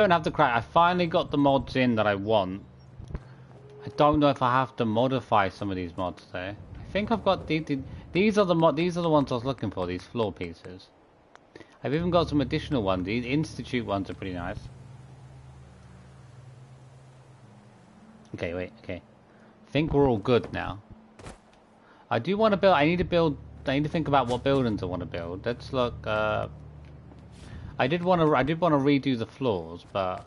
don't have to crack. I finally got the mods in that I want. I don't know if I have to modify some of these mods though. I think I've got these are the ones I was looking for. These floor pieces. I've even got some additional ones. These Institute ones are pretty nice. Okay, wait. Okay, I think we're all good now. I do want to build. I need to think about what buildings I want to build. Let's look. I did want to redo the floors, but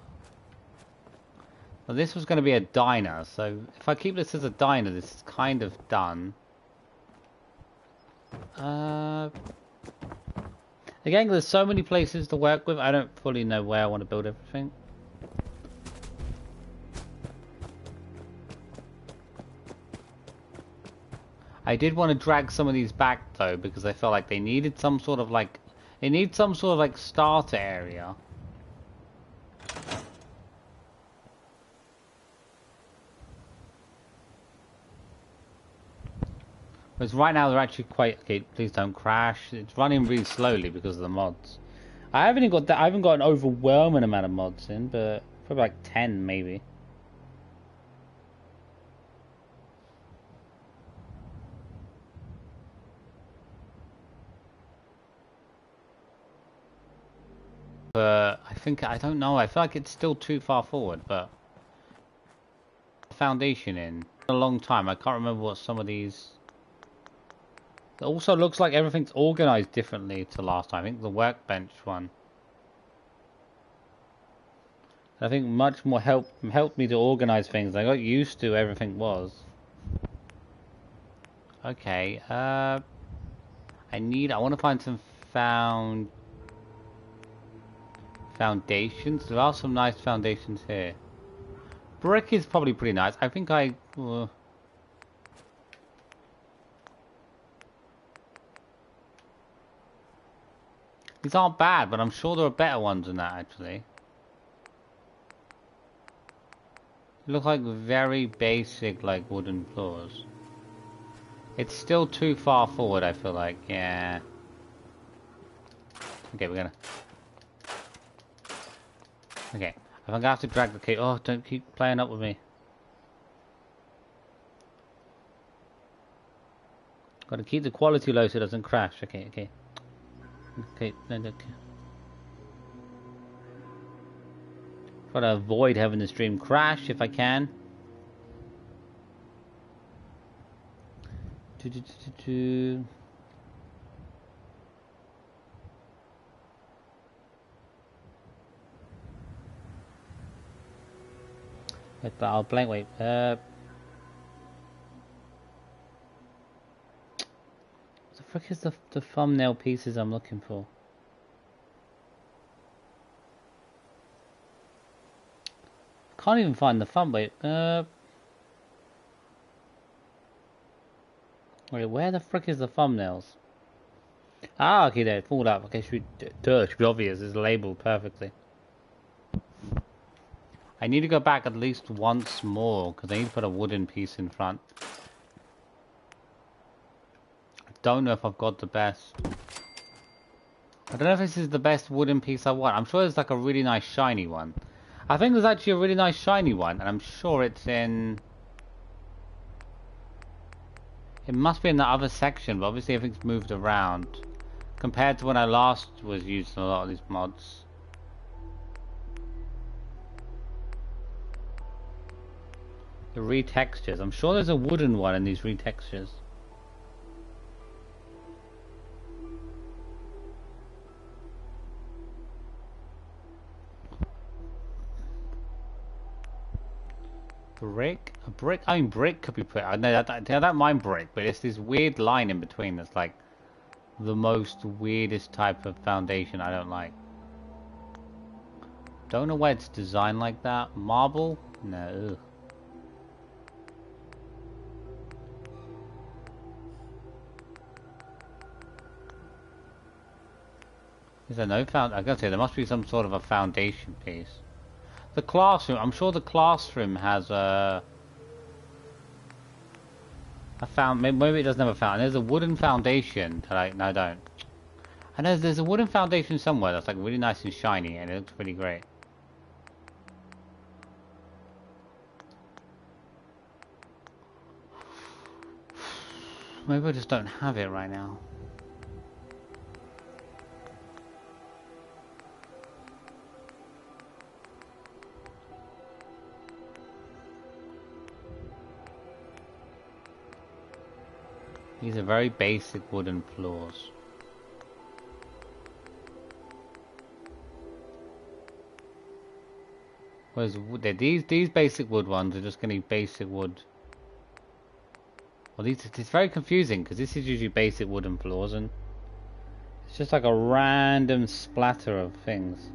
well, this was going to be a diner. So if I keep this as a diner, this is kind of done. Again, there's so many places to work with. I don't fully know where I want to build everything. I did want to drag some of these back though, because I felt like they needed some sort of like, starter area. Whereas right now they're actually quite, okay, please don't crash. It's running really slowly because of the mods. I haven't got an overwhelming amount of mods in, but probably like 10 maybe. But I don't know, I feel like it's still too far forward, but foundation in a long time. I can't remember what some of these. It also looks like everything's organized differently to last time. I think the workbench one, I think much more helped me to organize things. I got used to everything was. Okay, I want to find some foundations. There are some nice foundations here. Brick is probably pretty nice. I think these aren't bad, but I'm sure there are better ones than that actually. They look like very basic, like wooden floors. It's still too far forward, I feel like. Yeah. Okay, we're gonna. Okay, I'm gonna have to drag the key. Oh, don't keep playing up with me. Gotta keep the quality low so it doesn't crash. Okay, okay. Okay, no. Try to avoid having the stream crash if I can. But I'll blank wait. What the frick is the thumbnail pieces I'm looking for? Can't even find the thumb. Wait, wait, where the frick is the thumbnails? Ah, okay, there, pulled up. Okay, should be obvious. It's labeled perfectly. I need to go back at least once more because I need to put a wooden piece in front. I don't know if I've got the best. I don't know if this is the best wooden piece I want. I'm sure there's like a really nice shiny one. I think there's actually a really nice shiny one, and I'm sure it's in. It must be in the other section, but obviously everything's moved around compared to when I last was using a lot of these mods. The retextures. I'm sure there's a wooden one in these retextures. Brick? A brick? I mean, brick could be put. I don't mind brick, but it's this weird line in between that's like the most weirdest type of foundation I don't like. Don't know why it's designed like that. Marble? No. Ugh. Is there no I gotta say, there must be some sort of a foundation piece. The classroom, I'm sure the classroom has maybe it doesn't have a fountain. There's a wooden foundation that no, I don't. I know there's a wooden foundation somewhere that's like really nice and shiny and it looks pretty great. Maybe I just don't have it right now. These are very basic wooden floors. Whereas these basic wood ones are just going to be basic wood. Well, it's very confusing because this is usually basic wooden floors and it's just like a random splatter of things.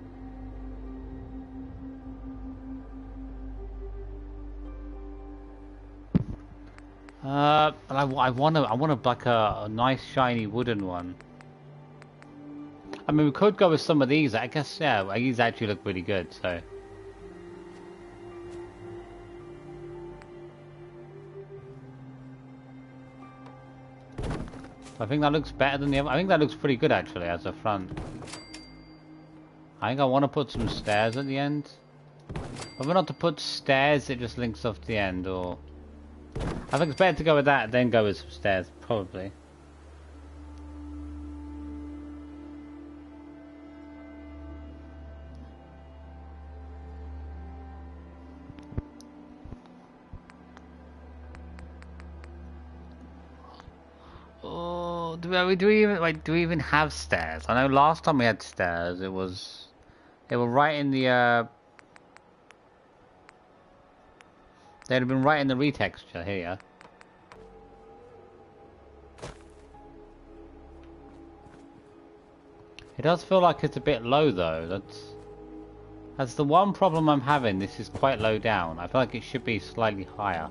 But I want like a nice shiny wooden one. I mean, we could go with some of these. I guess, yeah, these actually look pretty good, so. I think that looks better than the other. I think that looks pretty good actually as a front. I think I want to put some stairs at the end. Whether or not to put stairs, it just links off the end, or... I think it's better to go with that, then go with some stairs, probably. Oh, do we even have stairs? I know last time we had stairs, they were right in the they'd have been right in the retexture here. It does feel like it's a bit low though. That's the one problem I'm having. This is quite low down. I feel like it should be slightly higher.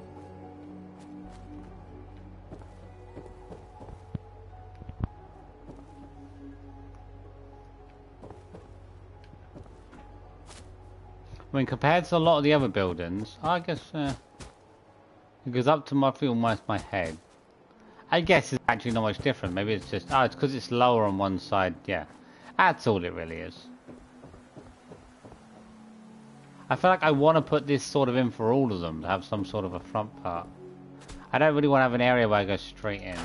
I mean, compared to a lot of the other buildings, I guess it goes up to almost my head. I guess it's actually not much different. Maybe it's just, it's because it's lower on one side. Yeah, that's all it really is. I feel like I want to put this sort of in for all of them to have some sort of a front part. I don't really want to have an area where I go straight in.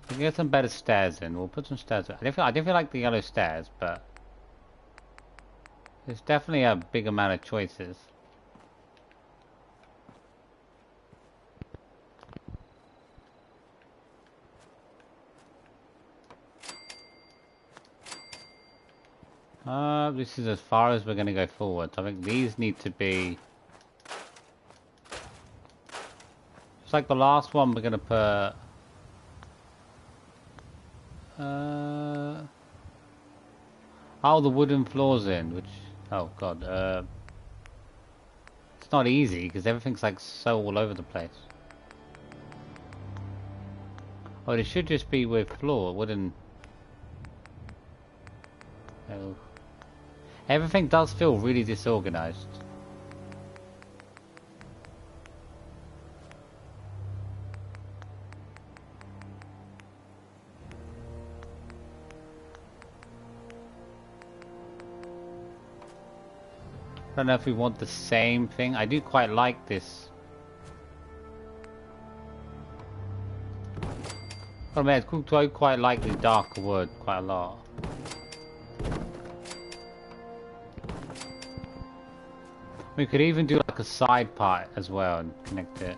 We can get some better stairs in. We'll put some stairs in. I definitely like the yellow stairs, but there's definitely a big amount of choices. This is as far as we're going to go forward. I think these need to be... It's like the last one we're going to put... Oh, the wooden floors in, which... Oh god, it's not easy because everything's like so all over the place. Oh, it should just be with floor, wooden... Oh. Everything does feel really disorganized. I don't know if we want the same thing. I do quite like this. Oh man, I quite like the darker wood quite a lot. We could even do like a side part as well and connect it.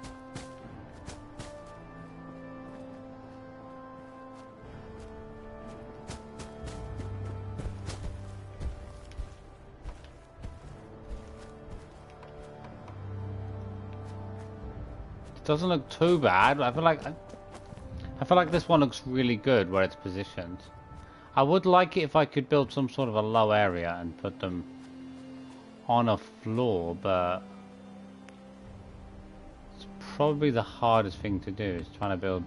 It doesn't look too bad. I feel like this one looks really good where it's positioned. I would like it if I could build some sort of a low area and put them on a floor, but it's probably the hardest thing to do, is trying to build.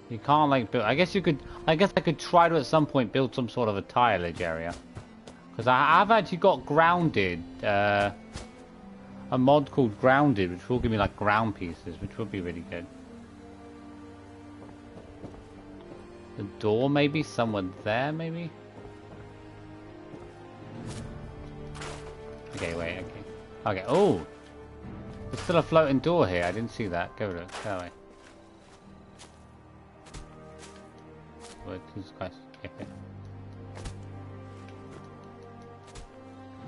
You can't like build. I guess I could try to at some point build some sort of a tileage area, because I've actually got grounded, a mod called grounded, which will give me like ground pieces, which would be really good. The door maybe somewhere there, maybe. Okay, wait, okay. Okay, oh! There's still a floating door here, I didn't see that. Go away. but Jesus Christ. Okay.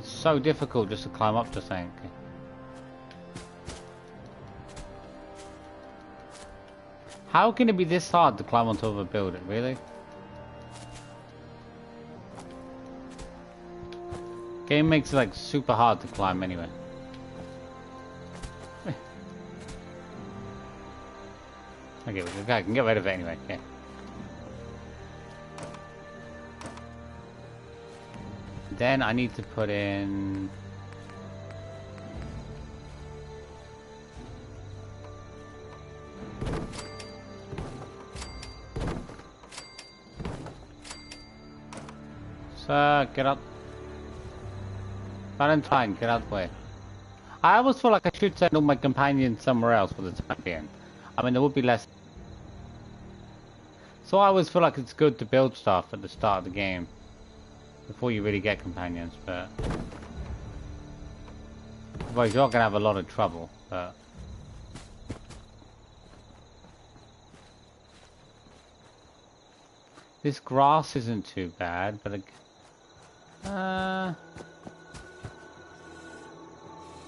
It's so difficult just to climb up to something. Okay. How can it be this hard to climb on top of a building, really? Game makes it like super hard to climb anyway. Okay, I can get rid of it anyway, okay. Then I need to put in... Sir, get up. Valentine, get out of the way. I always feel like I should send all my companions somewhere else for the time being. I mean, there would be less... So I always feel like it's good to build stuff at the start of the game. Before you really get companions, but... Otherwise you're gonna have a lot of trouble, but... This grass isn't too bad, but... I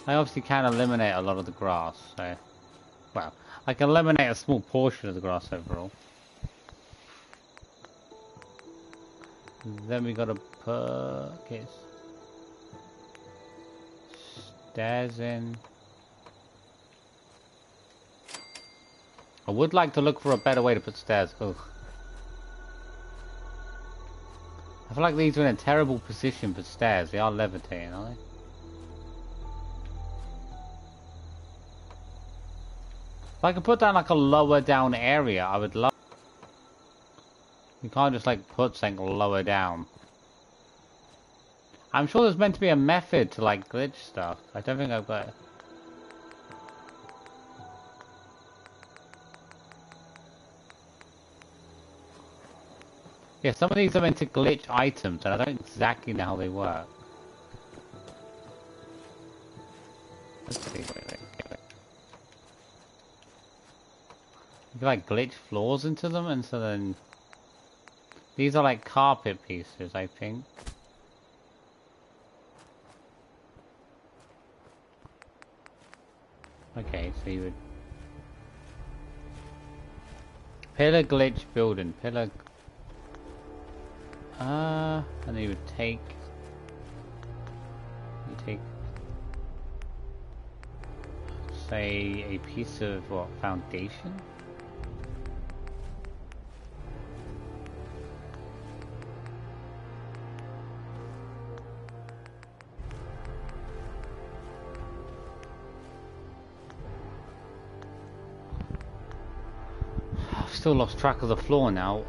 obviously can eliminate a lot of the grass, so... Well, I can eliminate a small portion of the grass overall. Then we gotta put... Okay. Stairs in. I would like to look for a better way to put stairs. Ugh. I feel like these are in a terrible position for stairs. They are levitating, aren't they? If I could put down like a lower down area, I would love. You can't just like put something lower down. I'm sure there's meant to be a method to like glitch stuff. I don't think I've got it. Yeah, some of these are meant to glitch items and I don't exactly know how they work. Let's see, wait. You can like glitch floors into them and so then... These are like carpet pieces, I think. Okay, so you would... Pillar glitch building, pillar... and then you would take... Say, a piece of, what, foundation? Still lost track of the floor now.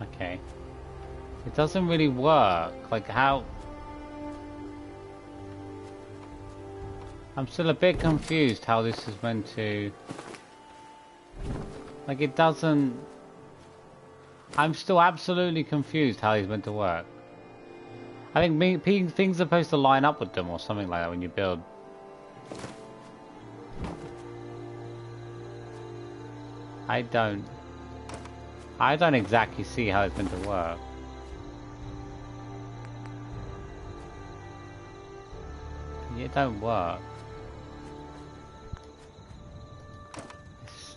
Okay. It doesn't really work. Like how... I'm still a bit confused how this is meant to... Like it doesn't... I'm still absolutely confused how it's meant to work. I think things are supposed to line up with them or something like that when you build. I don't exactly see how it's meant to work. It don't work.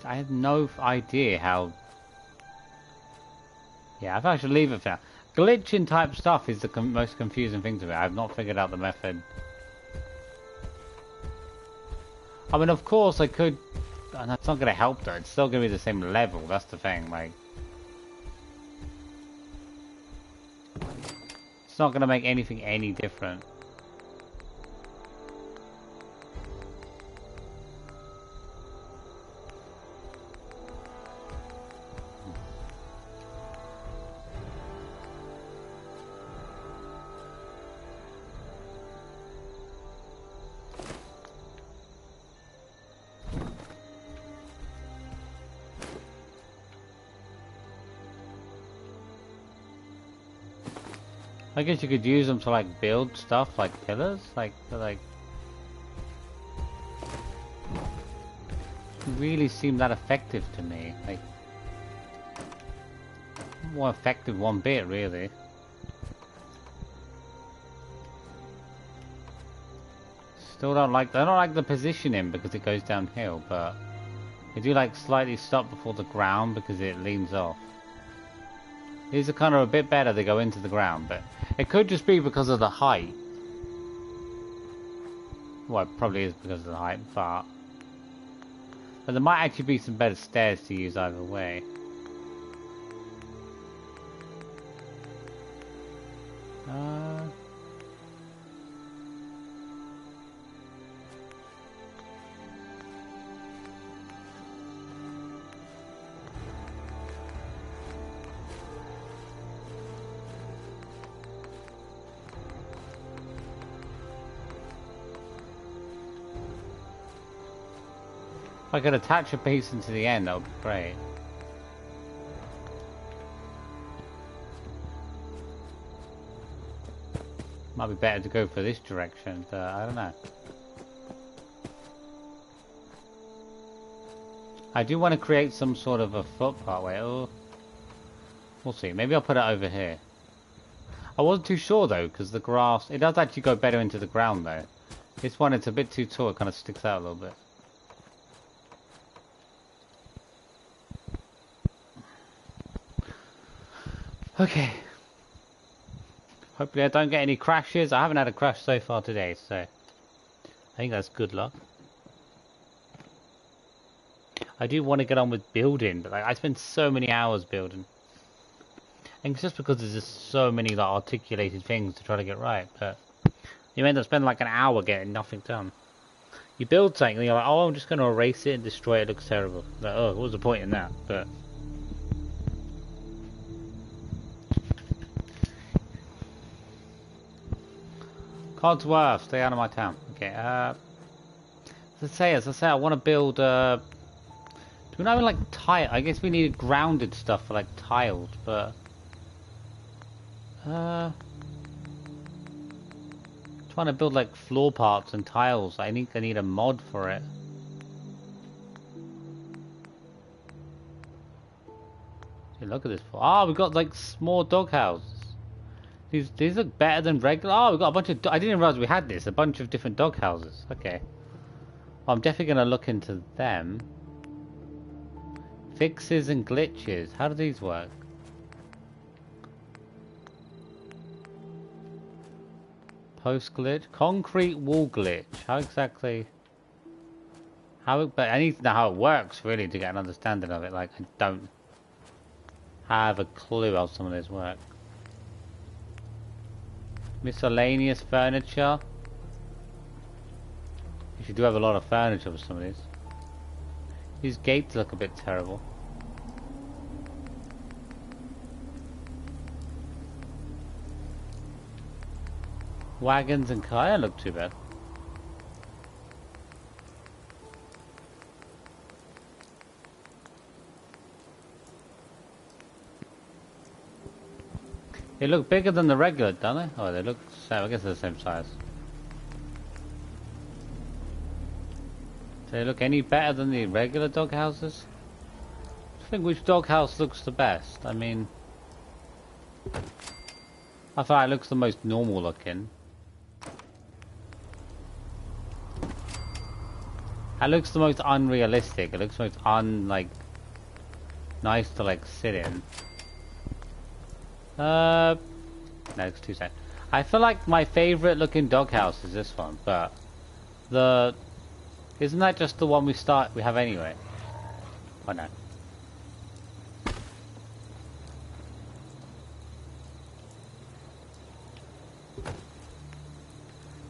I have no idea how... Yeah, I think I should leave it for now. Glitching type stuff is the most confusing thing to me. I have not figured out the method. I mean, of course I could... And that's not going to help though. It's still going to be the same level. That's the thing. Like, it's not going to make anything any different. I guess you could use them to like build stuff like pillars, like really seem that effective to me. Like more effective one bit really. Still don't like the positioning because it goes downhill, but I do like slightly stop before the ground because it leans off. These are kind of a bit better, they go into the ground, but it could just be because of the height. Well, it probably is because of the height, but there might actually be some better stairs to use either way. If I could attach a piece into the end, that would be great. Might be better to go for this direction, but I don't know. I do want to create some sort of a footpath way. Oh, we'll see. Maybe I'll put it over here. I wasn't too sure though, because the grass, it does actually go better into the ground though. This one, it's a bit too tall, it kind of sticks out a little bit. Okay. Hopefully I don't get any crashes. I haven't had a crash so far today, so I think that's good luck. I do want to get on with building, but like, I spend so many hours building. And it's just because there's just so many like articulated things to try to get right, but you end up spending like an hour getting nothing done. You build something and you're like, oh, I'm just going to erase it and destroy it, it looks terrible. Like, oh, what was the point in that? But Codsworth, stay out of my town. Okay, as I say, I want to build, do we not even like tile? I guess we needed grounded stuff for like tiles, but trying to build like floor parts and tiles. I need a mod for it. Hey, look at this. Oh, we've got like small dog houses. These look better than regular. Oh, we've got a bunch of. I didn't realize we had this. A bunch of different dog houses. Okay. Well, I'm definitely gonna look into them. Fixes and glitches. How do these work? Post glitch, concrete wall glitch. How exactly? But I need to know how it works really to get an understanding of it. Like I don't have a clue how some of this work. Miscellaneous furniture. You do have a lot of furniture for some of these. These gates look a bit terrible. Wagons and cars don't look too bad. They look bigger than the regular, don't they? Oh, they look the same. I guess they're the same size. Do they look any better than the regular dog houses? I think which dog house looks the best. I mean, I feel like it looks the most normal looking. It looks the most unrealistic. It looks most nice to like sit in. No, it's too sad. I feel like my favorite looking doghouse is this one, but isn't that just the one we have anyway? Oh no.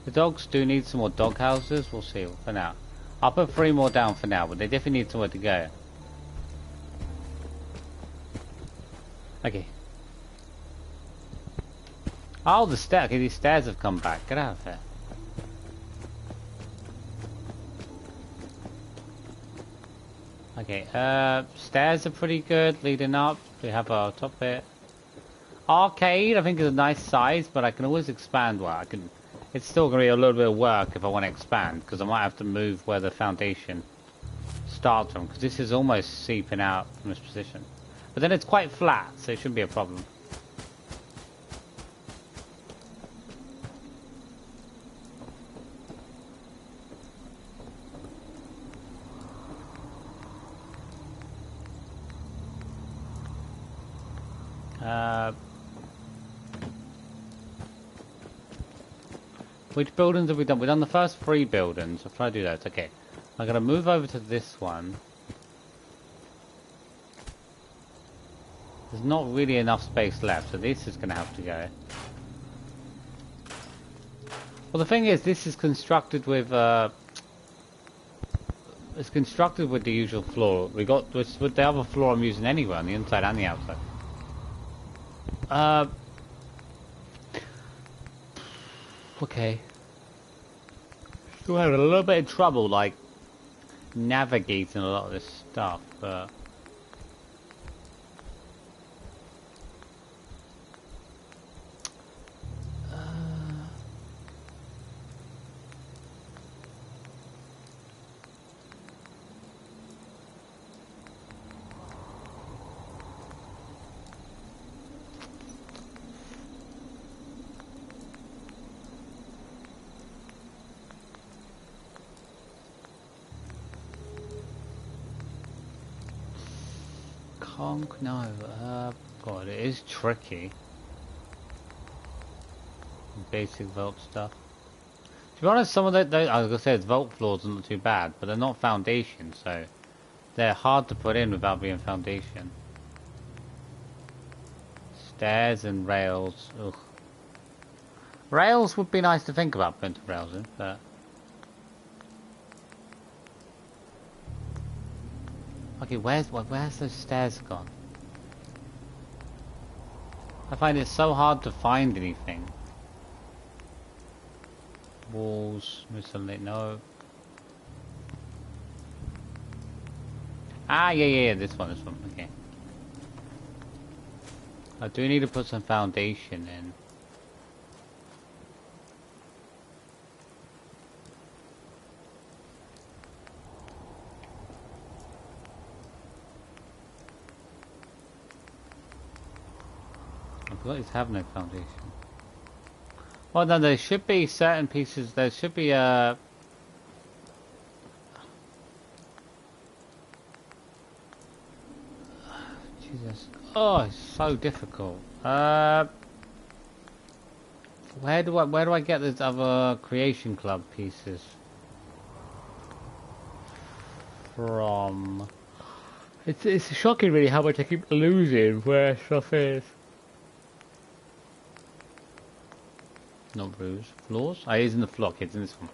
The dogs do need some more dog houses. We'll see for now. I'll put 3 more down for now, but they definitely need somewhere to go. Okay. Oh, the stairs. Okay, these stairs have come back. Get out of here. Okay, stairs are pretty good leading up. We have our top bit. Arcade, I think, is a nice size, but I can always expand. Well, I can. It's still going to be a little bit of work if I want to expand, because I might have to move where the foundation starts from, because this is almost seeping out from this position. But then it's quite flat, so it shouldn't be a problem. Which buildings have we done? We've done the first 3 buildings. I'll try to do those. Okay. I'm going to move over to this one. There's not really enough space left, so this is going to have to go. Well, the thing is, this is constructed with... it's constructed with the usual floor. We got with the other floor I'm using anyway, on the inside and the outside. Okay. Still having a little bit of trouble, like, navigating a lot of this stuff, but... No, God, it is tricky. Basic vault stuff. To be honest, some of the I was gonna say vault floors are not too bad, but they're not foundation, so they're hard to put in without being foundation. Stairs and rails. Ugh. Rails would be nice to think about putting rails in, but. Okay, where's those stairs gone? I find it so hard to find anything. Walls, miscellaneous, no. Ah, yeah, this one, okay. I do need to put some foundation in. These have no foundation. Well, no, there should be certain pieces. There should be Jesus. Oh, it's so difficult. Where do I get these other Creation Club pieces from? It's shocking, really, how much I keep losing where stuff is. Not roofs. Floors? Oh, it is in the floor. Okay, it's in this one.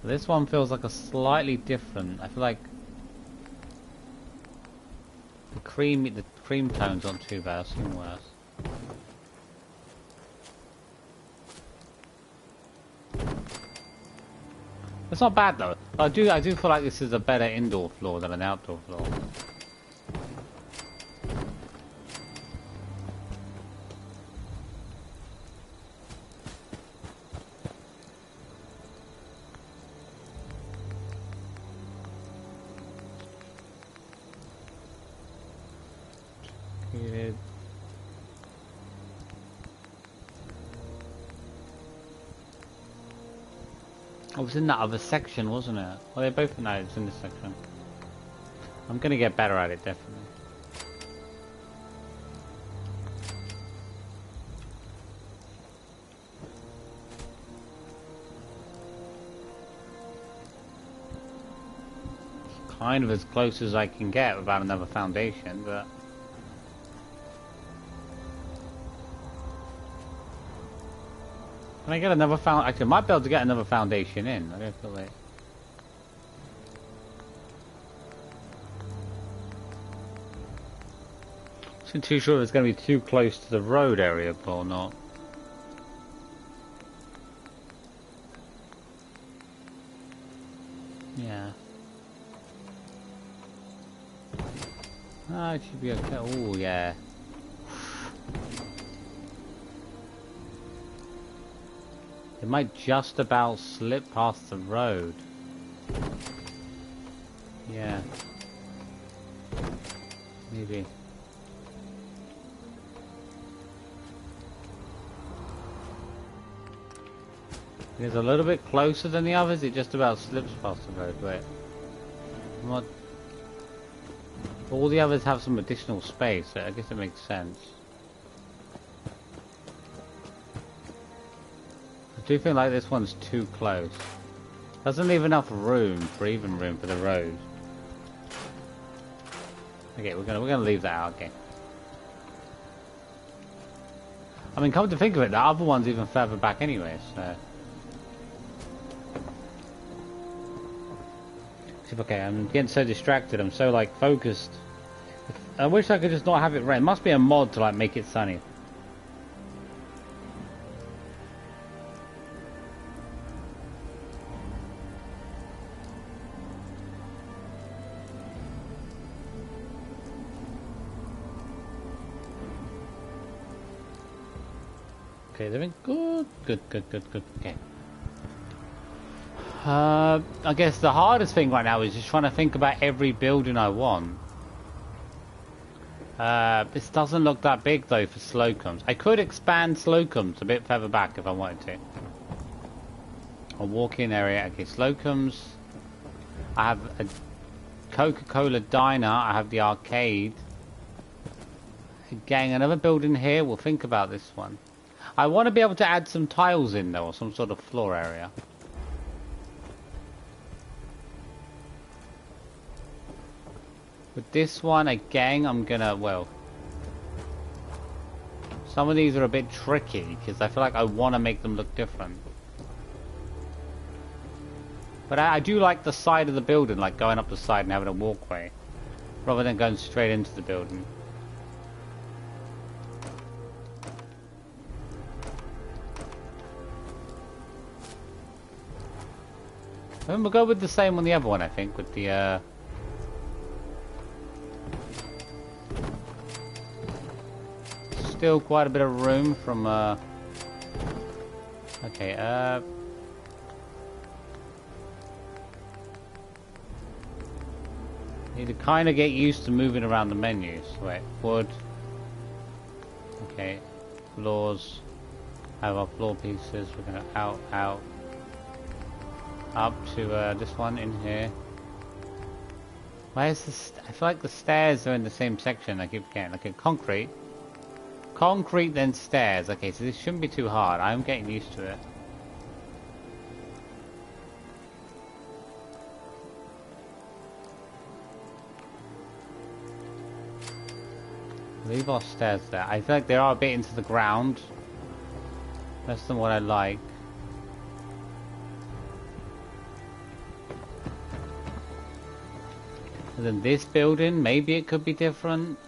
This one feels like a slightly different. I feel like the cream tones aren't too bad. I've seen worse. It's not bad though. I do feel like this is a better indoor floor than an outdoor floor. It was in that other section, wasn't it? Well, they both know it's in this section. I'm gonna get better at it, definitely. It's kind of as close as I can get without another foundation, but... Can I get another I might be able to get another foundation in. I don't feel like... I wasn't too sure if it's going to be too close to the road area or not. Yeah. Ah, it should be okay. Oh, yeah. It might just about slip past the road. Yeah. Maybe. It's a little bit closer than the others, it just about slips past the road. Wait. What? All the others have some additional space, so I guess it makes sense. I do feel like this one's too close. Doesn't leave enough room, breathing room for the road. Okay, we're gonna leave that out. Okay. I mean, come to think of it, the other one's even further back anyway. So. Okay, I'm getting so distracted. I'm so like focused. I wish I could just not have it red. It must be a mod to like make it sunny. Okay, they're good. Good. Okay. I guess the hardest thing right now is just trying to think about every building I want. This doesn't look that big though for Slocums. I could expand Slocums a bit further back if I wanted to. A walk-in area. Okay, Slocums. I have a Coca-Cola diner. I have the arcade. Gang, another building here. We'll think about this one. I want to be able to add some tiles in though, or some sort of floor area. With this one, again, I'm gonna, well... Some of these are a bit tricky, because I feel like I want to make them look different. But I do like the side of the building, like going up the side and having a walkway. Rather than going straight into the building. And we'll go with the same on the other one, I think, with the, still quite a bit of room from, okay, need to kind of get used to moving around the menus. Wait, wood. Okay, floors. Have our floor pieces. We're gonna out. Up to this one in here. Why is this? I feel like the stairs are in the same section. I keep forgetting. Okay, concrete, then stairs. Okay, so this shouldn't be too hard. I'm getting used to it. Leave our stairs there. I feel like they are a bit into the ground. Less than what I like. And then this building, maybe it could be different.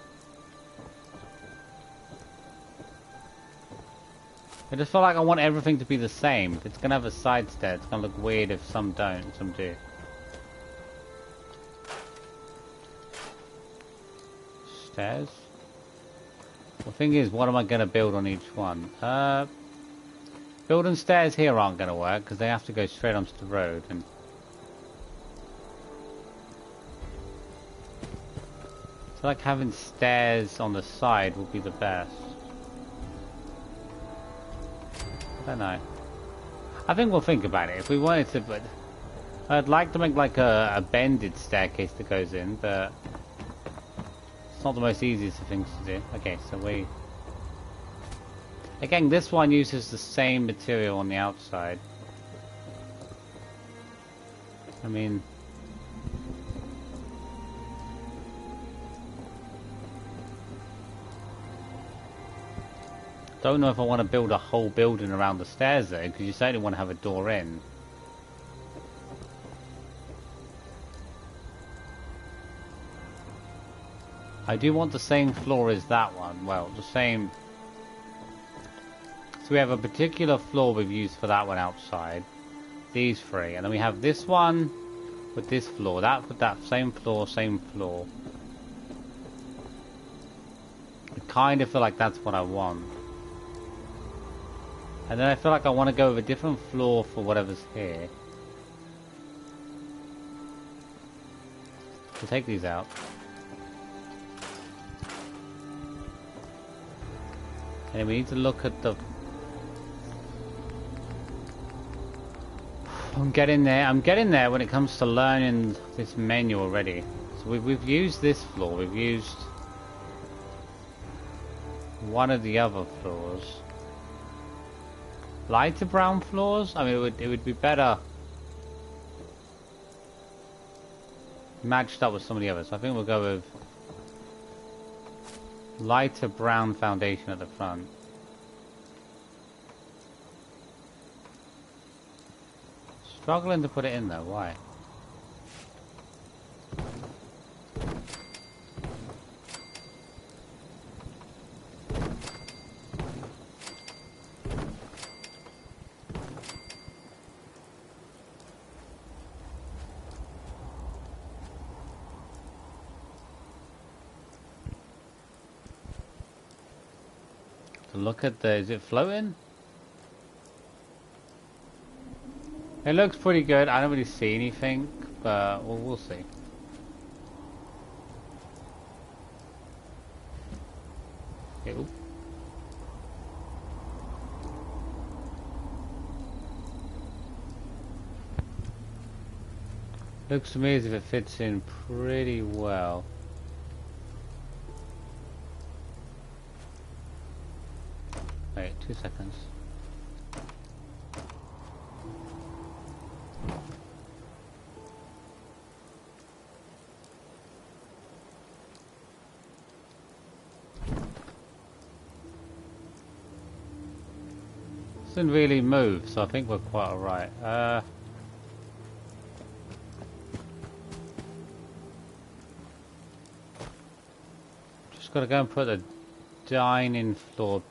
I just feel like I want everything to be the same. If it's gonna have a side stair, it's gonna look weird if some don't, some do. Stairs. The thing is, what am I gonna build on each one? Building stairs here aren't gonna work because they have to go straight onto the road. And I feel like having stairs on the side would be the best. I don't know. I think we'll think about it. If we wanted to, but I'd like to make like a bended staircase that goes in, but it's not the most easiest of things to do. Okay, so we... Again, this one uses the same material on the outside. I mean... Don't know if I want to build a whole building around the stairs though, because you certainly want to have a door in. I do want the same floor as that one. Well, the same... So we have a particular floor we've used for that one outside. These three. And then we have this one with this floor. That with that same floor, same floor. kind of feel like that's what I want. And then I feel like I want to go with a different floor for whatever's here. So take these out. And we need to look at the... I'm getting there when it comes to learning this menu already. So we've used this floor, we've used one of the other floors. Lighter brown floors? I mean, it would be better matched up with some of the others. I think we'll go with lighter brown foundation at the front. Struggling to put it in though, why? Look at the, is it floating? It looks pretty good. I don't really see anything, but we'll see. Okay, looks to me as if it fits in pretty well. Wait, 2 seconds. Doesn't really move, so I think we're quite alright. Just gotta go and put the dining floor.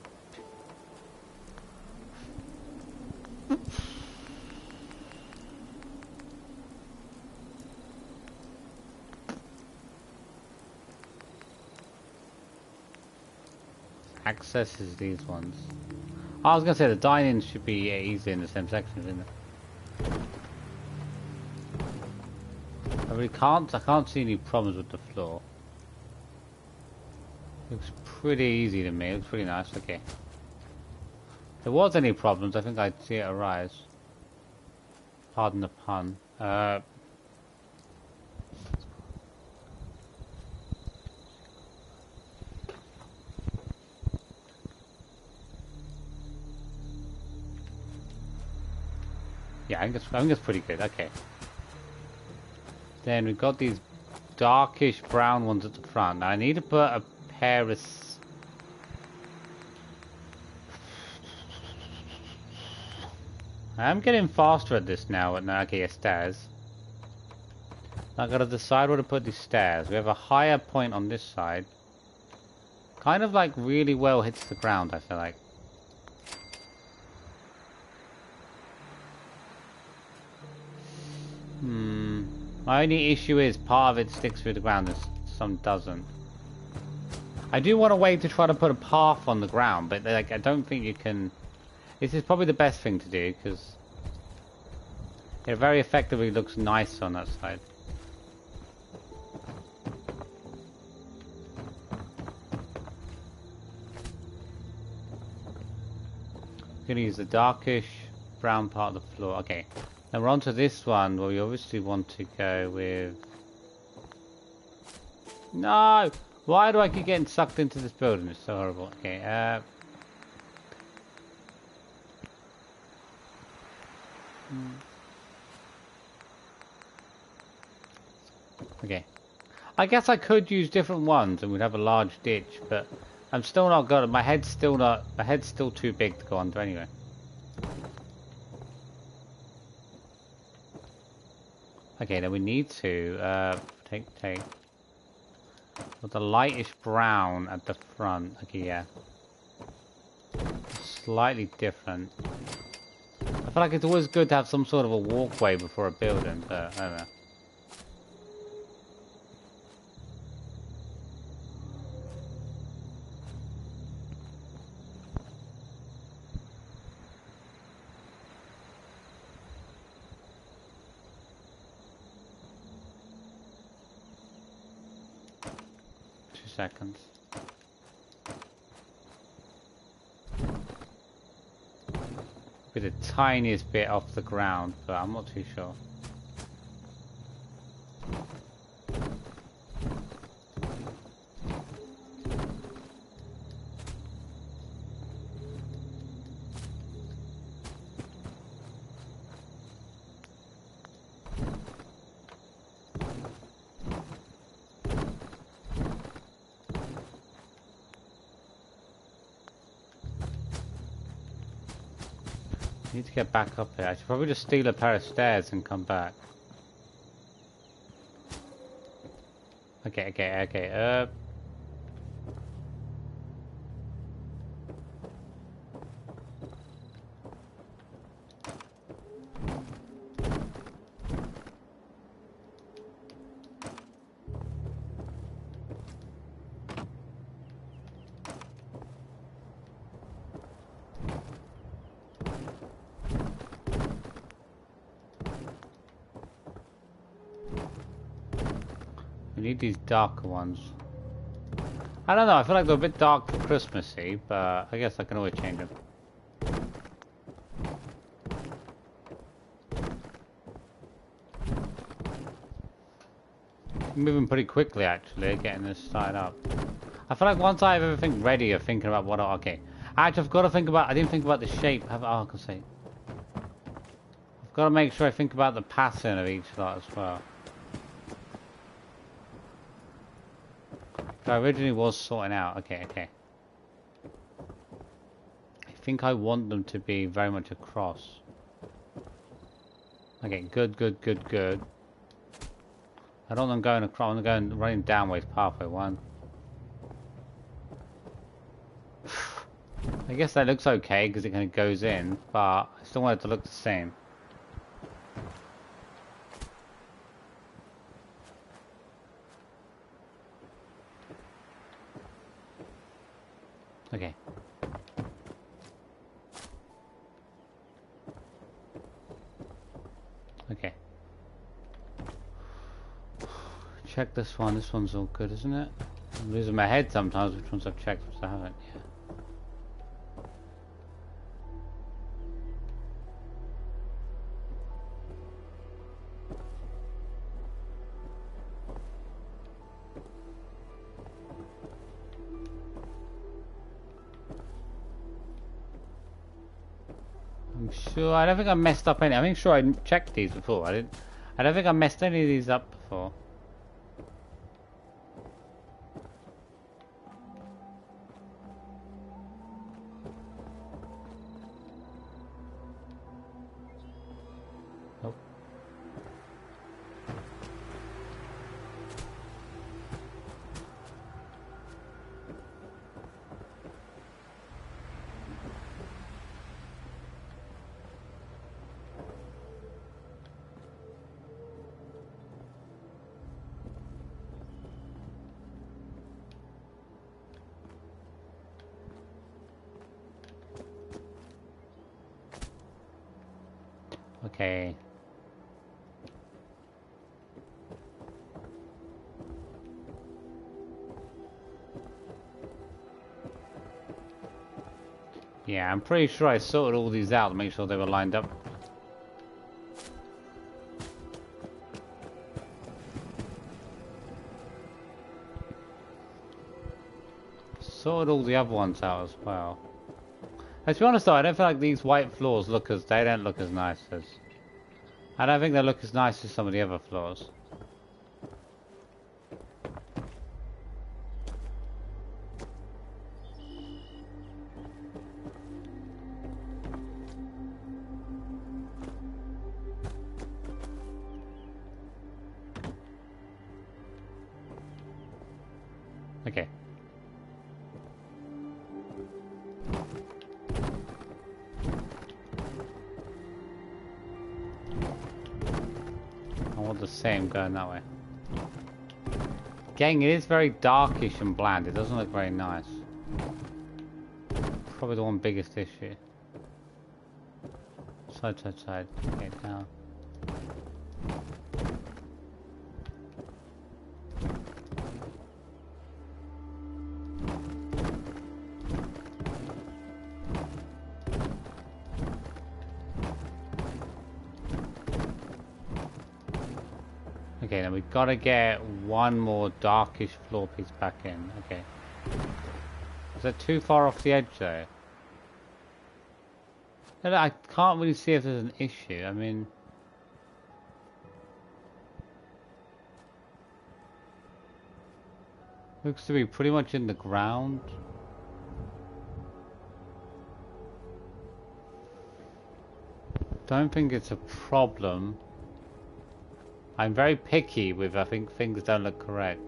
Accesses these ones. I was gonna say the dining should be easy in the same section, isn't it? I can't see any problems with the floor. Looks pretty easy to me. Looks pretty nice. Okay. If there was any problems, I think I'd see it arise. Pardon the pun. Yeah, I think it's pretty good. Okay. Then we've got these darkish brown ones at the front. Now I need to put a pair of... I'm getting faster at this now. Okay, stairs. I've got to decide where to put these stairs. We have a higher point on this side. Kind of like really well hits the ground, I feel like. My only issue is part of it sticks through the ground and some doesn't. I do want a way to try to put a path on the ground, but like I don't think you can... This is probably the best thing to do, because it very effectively looks nice on that side. I'm going to use the darkish brown part of the floor. Okay. Now we're on to this one where we obviously want to go with... No! Why do I keep getting sucked into this building? It's so horrible. Okay, Okay. I guess I could use different ones and we'd have a large ditch, but I'm still not got it. My head's still too big to go under anyway. Okay, then we need to take with the lightish brown at the front. Okay, yeah, slightly different. I feel like it's always good to have some sort of a walkway before a building, but I don't know. seconds. Be the tiniest bit off the ground, but I'm not too sure. I need to get back up here. I should probably just steal a pair of stairs and come back. Okay. We need these darker ones. I don't know, I feel like they're a bit dark for Christmassy, but I guess I can always change them. Moving pretty quickly actually, getting this started up. I feel like once I have everything ready of thinking about what okay. Actually I've got to think about, I didn't think about the shape. I can see. I've got to make sure I think about the pattern of each lot as well. I originally was sorting out. Okay. I think I want them to be very much across. Okay, good. I don't want them going across. I want them going running downways pathway. One. I guess that looks okay because it kind of goes in, but I still want it to look the same. Okay. Okay. Check this one. This one's all good, isn't it? I'm losing my head sometimes which ones I've checked, which I haven't. Yeah. Sure, I don't think I messed up any. I think sure I checked these before. I don't think I messed any of these up before. Nope. Okay. Yeah, I'm pretty sure I sorted all these out to make sure they were lined up. Sorted all the other ones out as well. Let's be honest though, I don't feel like these white floors look as, they don't look as nice as, I don't think they look as nice as some of the other floors. Okay. I want the same going that way. Gang, it is very darkish and bland. It doesn't look very nice. Probably the one biggest issue. Side, side, side. Okay, down. Okay, then we've got to get one more darkish floor piece back in. Okay. Is that too far off the edge though? I can't really see if there's an issue. I mean... Looks to be pretty much in the ground. Don't think it's a problem. I'm very picky with, I think things don't look correct.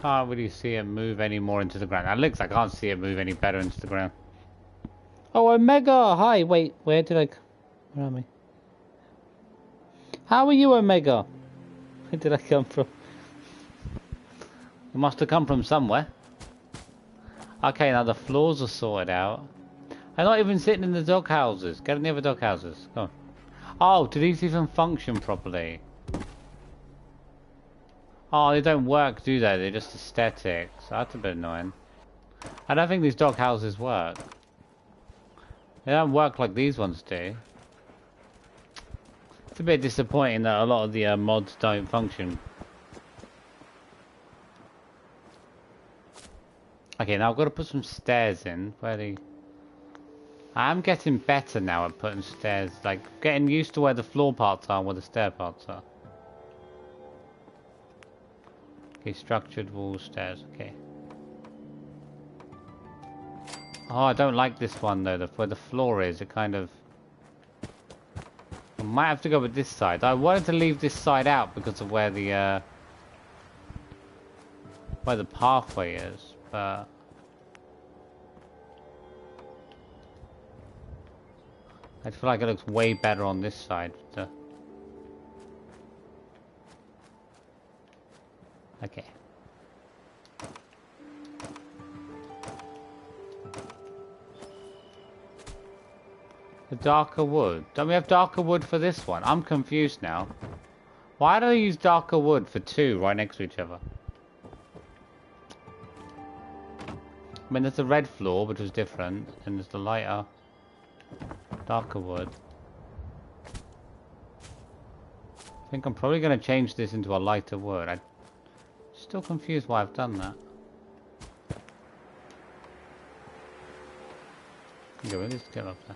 Can't really see it move any more into the ground. At least I can't see it move any better into the ground. Oh, Omega! Hi, wait, where am I? How are you, Omega? Where did I come from? It must have come from somewhere. Okay, now the floors are sorted out. I'm not even sitting in the dog houses. Get in the other dog houses. Go on. Oh, do these even function properly? Oh, they don't work, do they? They're just aesthetics. That's a bit annoying. I don't think these dog houses work. They don't work like these ones do. It's a bit disappointing that a lot of the mods don't function. Okay, now I've got to put some stairs in. I am getting better now at putting stairs, like getting used to where the floor parts are and where the stair parts are. Okay, structured wall stairs, okay. Oh, I don't like this one though, where the floor is, it kind of... I might have to go with this side. I wanted to leave this side out because of where the pathway is, but... I feel like it looks way better on this side. Okay. The darker wood. Don't we have darker wood for this one? I'm confused now. Why do they use darker wood for two right next to each other? I mean, there's the red floor, which was different, and there's the lighter, darker wood. I think I'm probably going to change this into a lighter wood. I'm still confused why I've done that. Okay, we'll just get up there.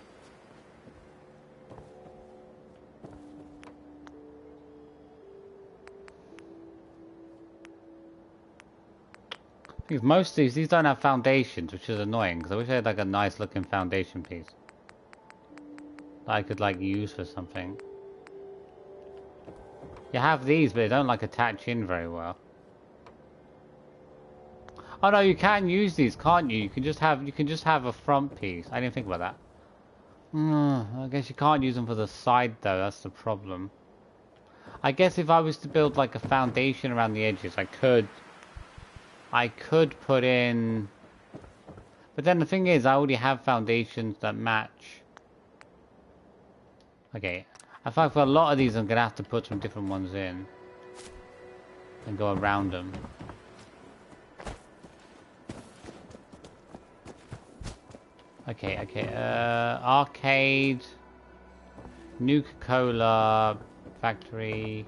Because most of these don't have foundations, which is annoying, because I wish I had like a nice looking foundation piece that I could like use for something. You have these, but they don't like attach in very well. Oh no, you can use these, can't you? You can just have a front piece. I didn't think about that. I guess you can't use them for the side though, that's the problem. I guess if I was to build like a foundation around the edges, I could put in... But then the thing is, I already have foundations that match. Okay, I feel like for a lot of these I'm going to have to put some different ones in. And go around them. Okay, arcade, Nuka-Cola, factory,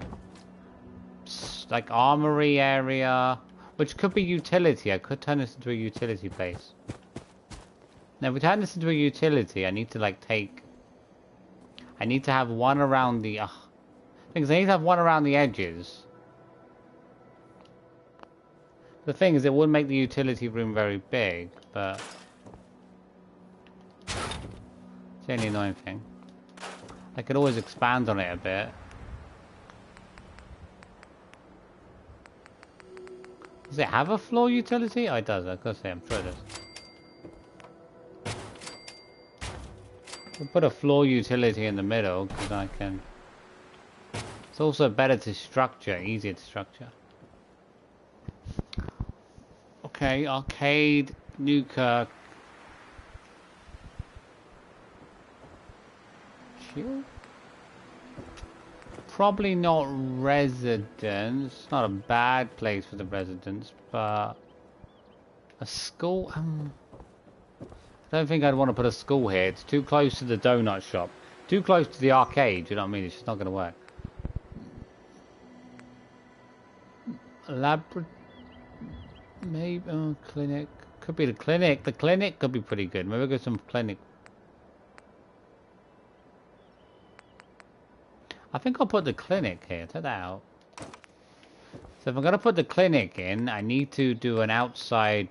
like armory area, which could be utility. I could turn this into a utility place. Now if we turn this into a utility, I need to like I need to have one around the, things. I need to have one around the edges. The thing is, it would make the utility room very big, but it's the only annoying thing. I could always expand on it a bit. Does it have a floor utility? Oh, it does. I could say, I'm sure it does. We'll put a floor utility in the middle, because I can... It's also better to structure, easier to structure. Okay, arcade, Nuka... Shield? Probably not residence. Not a bad place for the residents, but a school. I don't think I'd want to put a school here. It's too close to the donut shop, too close to the arcade. You know what I mean? It's just not going to work. Maybe clinic. Could be the clinic. The clinic could be pretty good. Maybe we'll go some clinic. I think I'll put the clinic here. Check that out. So if I'm going to put the clinic in, I need to do an outside...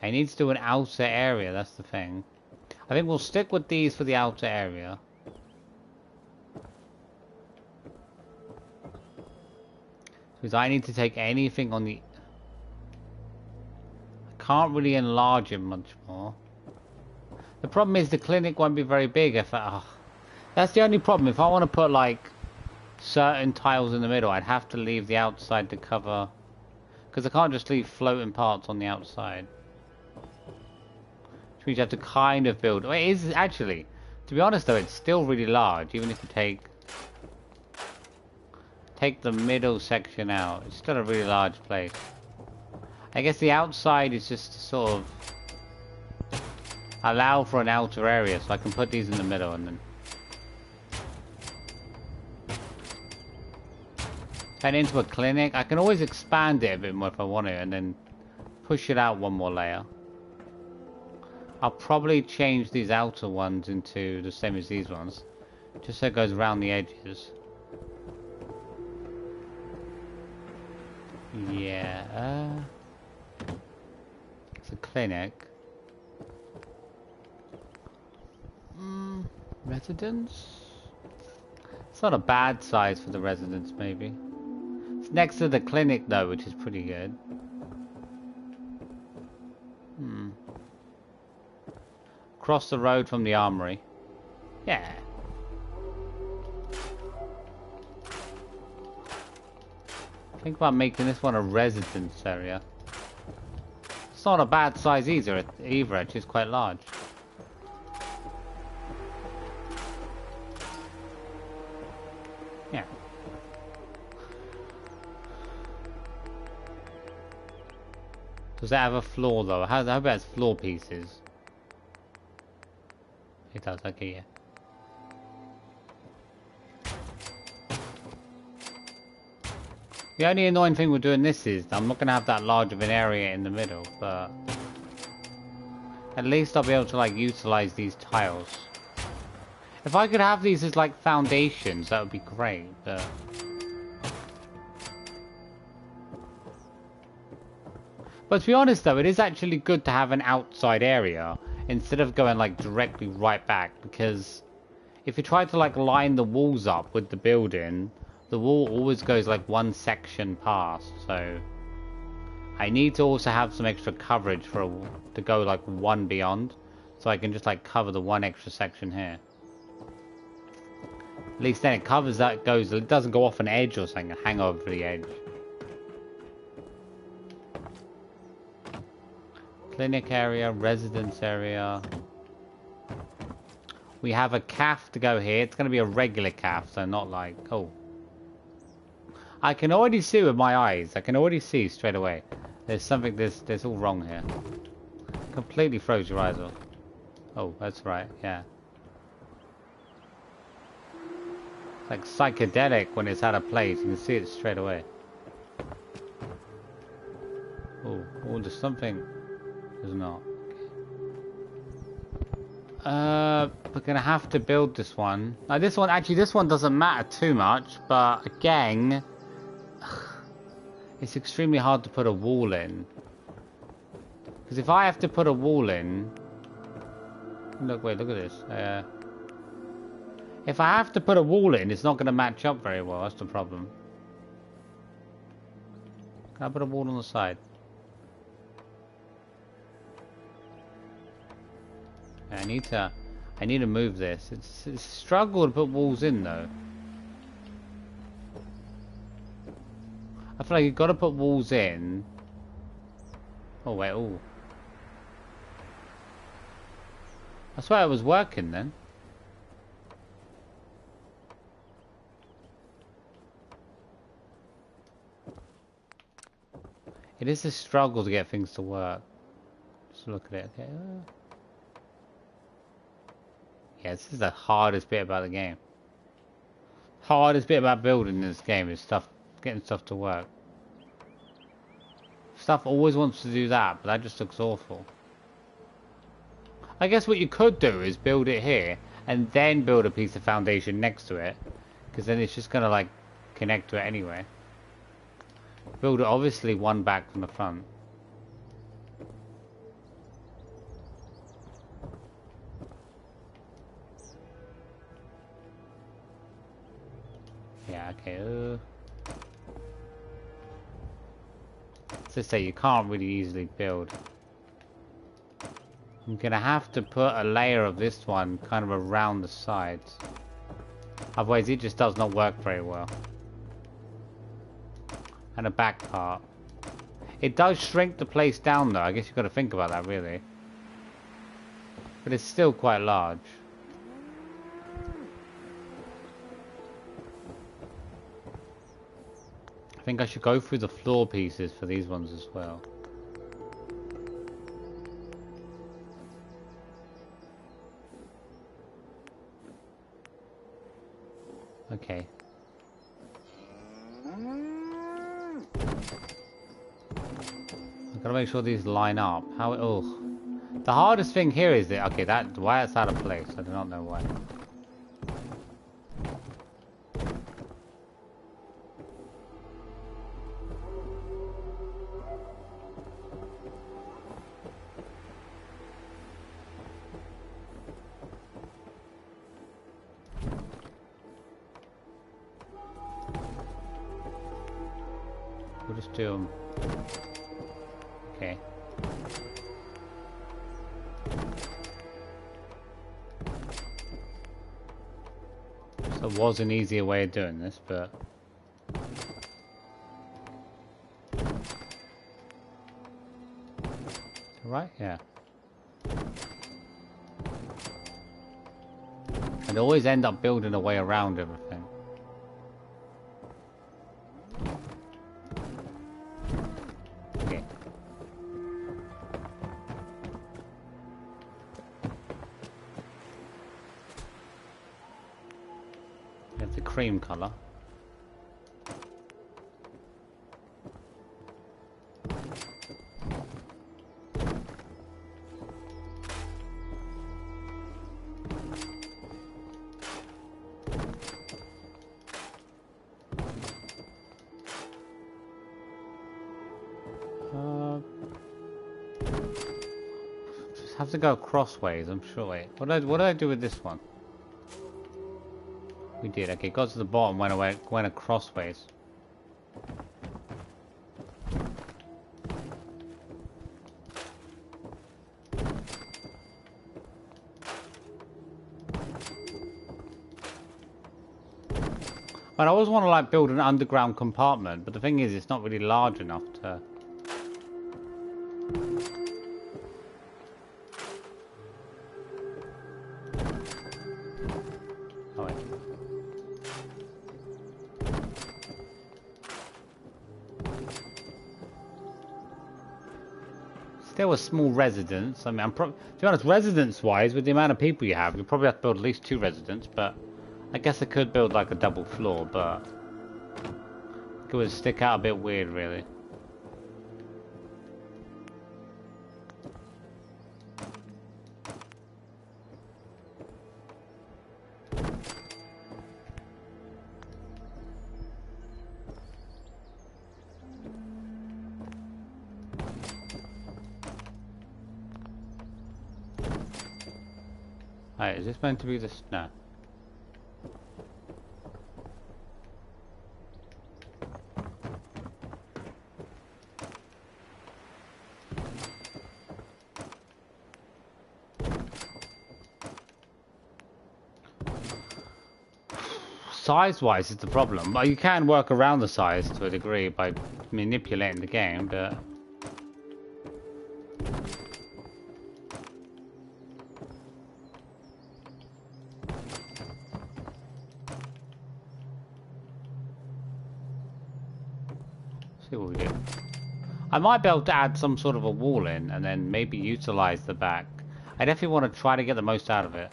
I need to do an outer area, that's the thing. I think we'll stick with these for the outer area. Because I need to take anything on the... I can't really enlarge it much more. The problem is the clinic won't be very big if I... Oh. That's the only problem. If I want to put like certain tiles in the middle, I'd have to leave the outside to cover... Because I can't just leave floating parts on the outside. Which means you have to kind of build... Well, it is actually... To be honest though, it's still really large. Even if you take the middle section out. It's still a really large place. I guess the outside is just to sort of... allow for an outer area. So I can put these in the middle and then... turn it into a clinic. I can always expand it a bit more if I want to and then push it out one more layer. I'll probably change these outer ones into the same as these ones, just so it goes around the edges. Yeah, it's a clinic. Residence? It's not a bad size for the residence, maybe. It's next to the clinic though, which is pretty good. Across the road from the armory. Yeah. Think about making this one a residence area. It's not a bad size either, it's just quite large. Yeah. Does that have a floor though? How about it's floor pieces? It does, okay, yeah. The only annoying thing with doing this is I'm not going to have that large of an area in the middle, but at least I'll be able to like utilize these tiles. If I could have these as like foundations, that would be great, but... But to be honest though, it is actually good to have an outside area instead of going like directly right back, because if you try to like line the walls up with the building, the wall always goes like one section past, so I need to also have some extra coverage to go like one beyond, so I can just like cover the one extra section here. At least then it covers that, it doesn't go off an edge or something, hang over the edge. Clinic area, residence area. We have a cafe to go here. It's going to be a regular cafe, so not like... Oh. I can already see with my eyes. I can already see straight away. There's something, there's all wrong here. Completely froze your eyes off. Oh, that's right, yeah. It's like psychedelic when it's out of place. You can see it straight away. Oh, there's something... There's not. We're gonna have to build this one. Now this one doesn't matter too much, but again, it's extremely hard to put a wall in. Because if I have to put a wall in, look at this. If I have to put a wall in, it's not gonna match up very well. That's the problem. Can I put a wall on the side? I need to move this. It's a struggle to put walls in though. I feel like you've got to put walls in. Oh wait, oh. I swear it was working then. It is a struggle to get things to work. Just look at it, okay. Yeah, this is the hardest bit about the game. Hardest bit about building this game is getting stuff to work. Stuff always wants to do that, but that just looks awful. I guess what you could do is build it here, and then build a piece of foundation next to it, because then it's just gonna like connect to it anyway. Build it obviously one back from the front. Yeah, okay. As I say, you can't really easily build. I'm gonna have to put a layer of this one kind of around the sides. Otherwise it just does not work very well. And a back part. It does shrink the place down though, I guess you've got to think about that really. But it's still quite large. I think I should go through the floor pieces for these ones as well. Okay. I've got to make sure these line up. How? Oh, the hardest thing here is that okay, why it's out of place. I do not know why. We'll just do them. Okay. So it was an easier way of doing this, but... Right? Yeah. And always end up building a way around everything. Cream color. Just have to go crossways, I'm sure. Wait, what did I do with this one? We did, okay, got to the bottom, went across ways. But I always want to like build an underground compartment, but the thing is it's not really large enough to... Still a small residence. I mean, to be honest, residence-wise, with the amount of people you have, you probably have to build at least 2 residences, but I guess I could build like a double floor, but it would stick out a bit weird, really. Alright, is this meant to be this? No. Size-wise is the problem, but you can work around the size to a degree by manipulating the game, but... see what we do. I might be able to add some sort of a wall in and then maybe utilize the back. I definitely want to try to get the most out of it.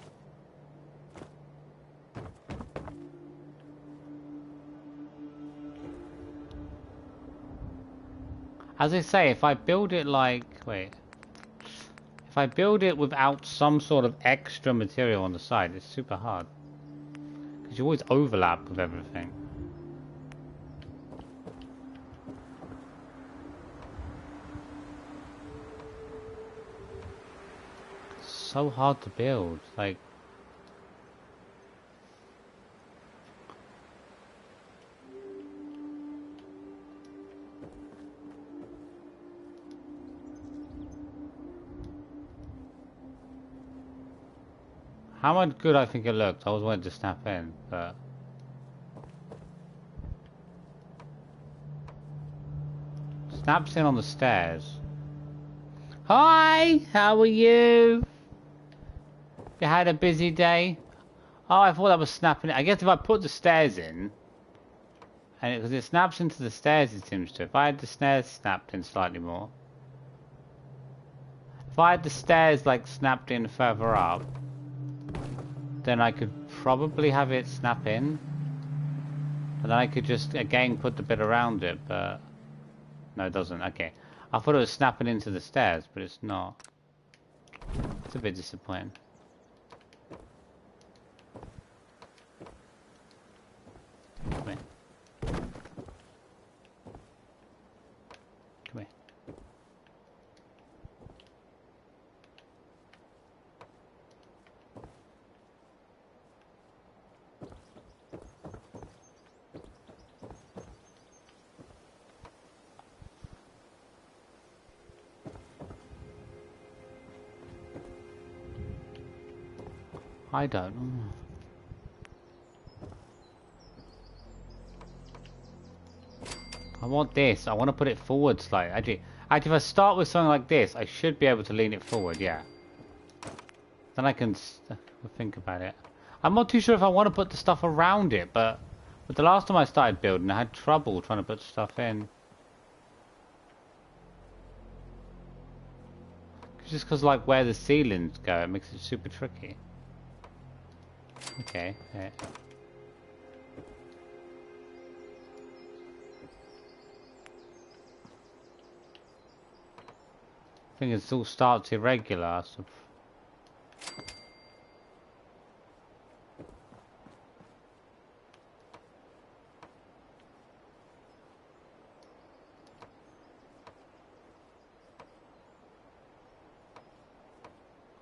As I say, if I build it like... Wait. If I build it without some sort of extra material on the side, it's super hard. Because you always overlap with everything. It's so hard to build. Like... How much good I think it looks. I always wanted to snap in, but... Snaps in on the stairs. Hi! How are you? You had a busy day? Oh, I thought that was snapping in. I guess if I put the stairs in... and because it snaps into the stairs, it seems to. If I had the stairs snapped in slightly more... If I had the stairs, like, snapped in further up... then I could probably have it snap in. And then I could just, again, put the bit around it, but... No, it doesn't. Okay. I thought it was snapping into the stairs, but it's not. It's a bit disappointing. Come here. Come here. I don't know. I want this. I want to put it forward slightly. Actually, if I start with something like this, I should be able to lean it forward, yeah. Then I can think about it. I'm not too sure if I want to put the stuff around it, but the last time I started building, I had trouble trying to put stuff in. Just because, like, where the ceilings go, it makes it super tricky. Okay, yeah. I think it all starts irregular, so...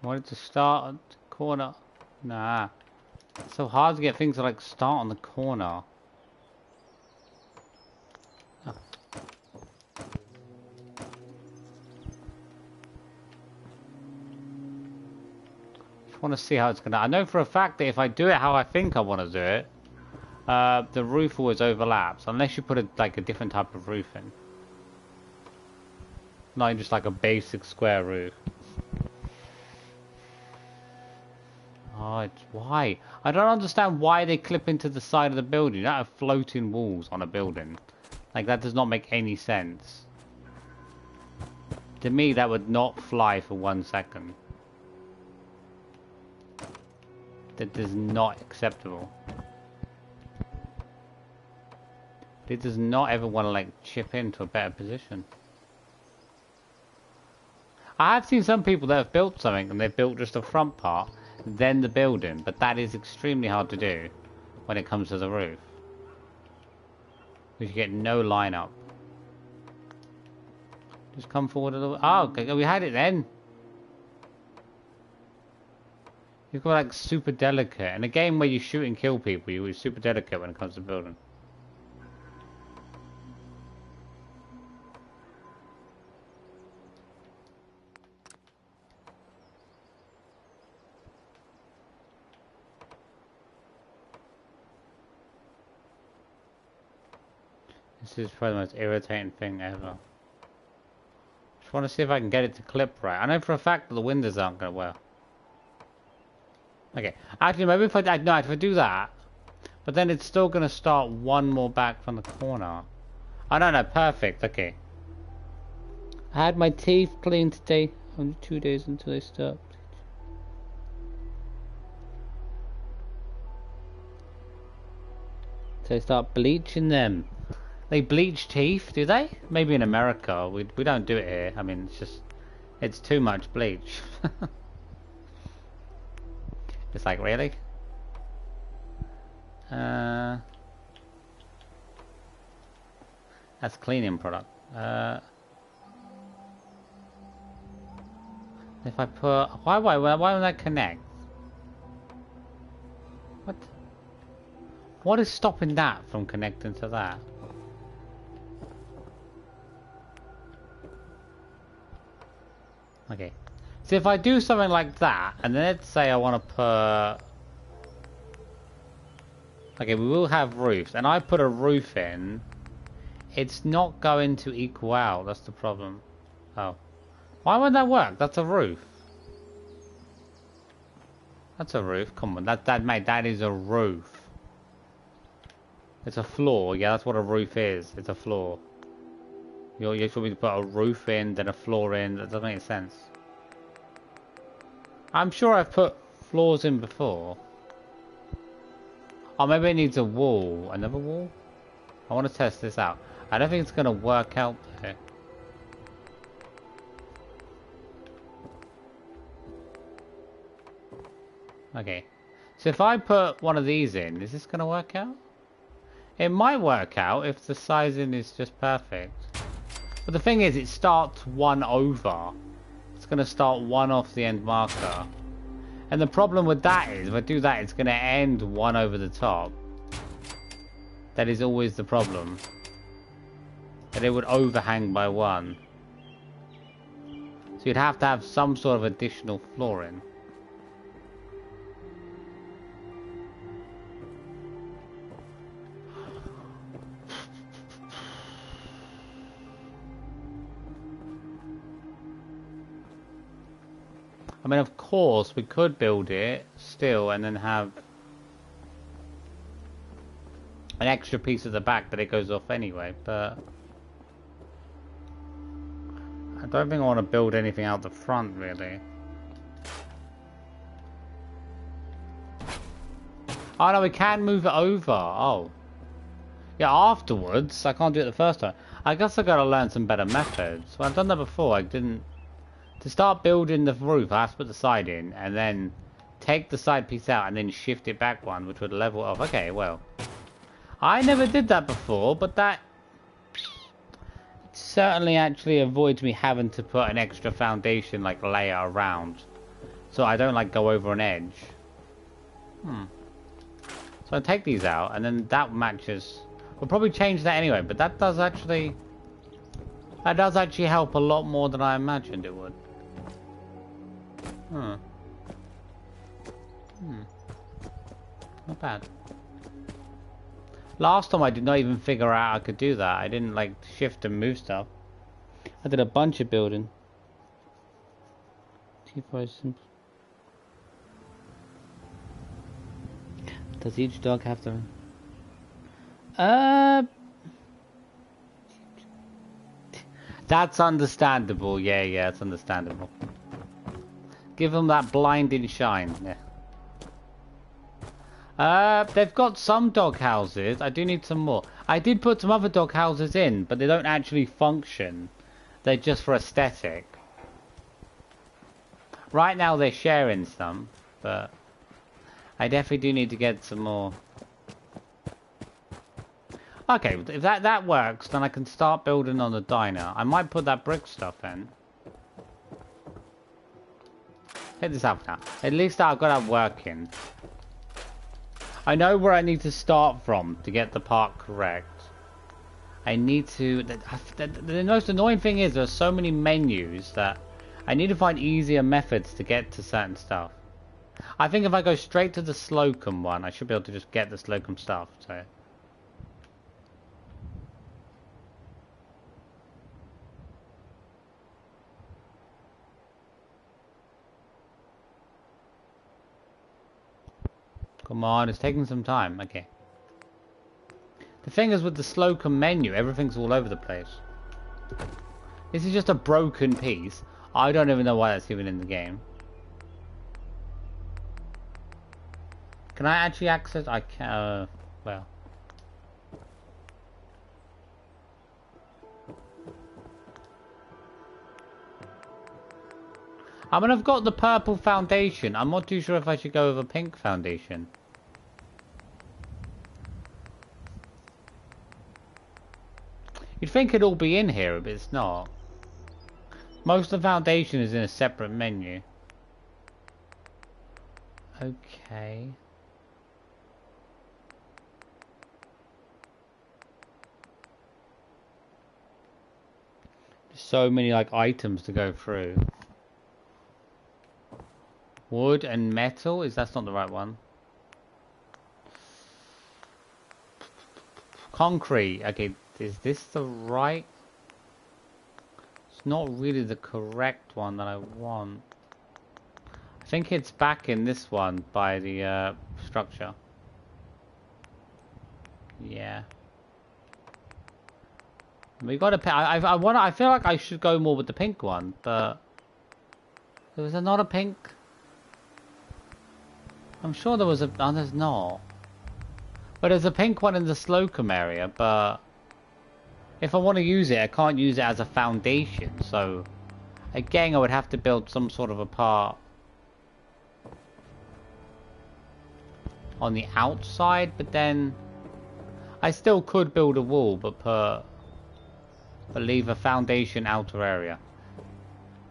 I wanted to start at the corner. Nah. It's so hard to get things to like start on the corner. Oh. Just want to see how it's gonna. I know for a fact that if I do it how I think I want to do it, the roof always overlaps unless you put like a different type of roof in, not just like a basic square roof. Oh, it's why? I don't understand why they clip into the side of the building. You don't have floating walls on a building. Like, that does not make any sense. To me, that would not fly for 1 second. That is not acceptable. It does not ever want to, like, chip into a better position. I have seen some people that have built something and they've built just the front part, then the building, but that is extremely hard to do when it comes to the roof. Because you get no line up. Just come forward a little. Oh, okay, we had it then. You've got like super delicate. In a game where you shoot and kill people, you're super delicate when it comes to building. This is probably the most irritating thing ever. Just want to see if I can get it to clip right. I know for a fact that the windows aren't going to work. Okay, actually maybe if I do that, but then it's still going to start one more back from the corner. I don't know, perfect, okay. I had my teeth cleaned today. Only 2 days until they stopped. So they start bleaching them. They bleach teeth, do they? Maybe in America. We don't do it here. I mean, it's too much bleach. It's like, really? That's cleaning product. If I put... Why won't that connect? What? What is stopping that from connecting to that? Okay. So if I do something like that, and then let's say I want to put... Okay, we will have roofs, and I put a roof in, it's not going to equal out, that's the problem. Oh. Why would that work? That's a roof. That's a roof, come on, that is a roof. It's a floor, yeah, that's what a roof is, it's a floor. You expect me to put a roof in, then a floor in, that doesn't make sense. I'm sure I've put floors in before. Oh, maybe it needs a wall. Another wall? I want to test this out. I don't think it's going to work out there. Okay. So if I put one of these in, is this going to work out? It might work out if the sizing is just perfect. But the thing is, it starts one over. It's going to start one off the end marker. And the problem with that is, if I do that, it's going to end one over the top. That is always the problem. That it would overhang by one. So you'd have to have some sort of additional flooring. I mean, of course, we could build it still and then have an extra piece at the back that it goes off anyway, but I don't think I want to build anything out the front, really. Oh no, we can move it over. Oh. Yeah, afterwards. I can't do it the first time. I guess I gotta learn some better methods. Well, I've done that before. I didn't... To start building the roof, I have to put the side in, and then take the side piece out, and then shift it back one, which would level off. Okay, well. I never did that before, but that certainly actually avoids me having to put an extra foundation, like, layer around. So I don't, like, go over an edge. So I take these out, and then that matches... We'll probably change that anyway, but that does actually... That does actually help a lot more than I imagined it would. Not bad. Last time I did not even figure out I could do that. I didn't like shift and move stuff. I did a bunch of building. Does each dog have their... That's understandable. Yeah, it's understandable. Give them that blinding shine. Yeah. They've got some dog houses. I do need some more. I did put some other dog houses in, but they don't actually function. They're just for aesthetic. Right now they're sharing some, but I definitely do need to get some more. Okay, if that works, then I can start building on the diner. I might put that brick stuff in. Hit this up now. At least I've got that working. I know where I need to start from to get the part correct. I need to... The most annoying thing is there are so many menus that I need to find easier methods to get to certain stuff. I think if I go straight to the Slocum one, I should be able to just get the Slocum stuff, so... Come on, it's taking some time. Okay. The thing is with the Slocum menu, everything's all over the place. This is just a broken piece. I don't even know why that's even in the game. Can I actually access? I can. Well. I mean, I've got the purple foundation. I'm not too sure if I should go with a pink foundation. You'd think it'd all be in here, but it's not. Most of the foundation is in a separate menu. Okay. So many like items to go through. Wood and metal? That's not the right one. Concrete. Okay, is this the right? It's not really the correct one that I want. I think it's back in this one by the structure. Yeah. We got a. I feel like I should go more with the pink one, but was there not a pink? I'm sure there was a. Oh, there's not. But there's a pink one in the Slocum area. But if I want to use it, I can't use it as a foundation. So again, I would have to build some sort of a part on the outside. But then I still could build a wall, but leave a foundation outer area.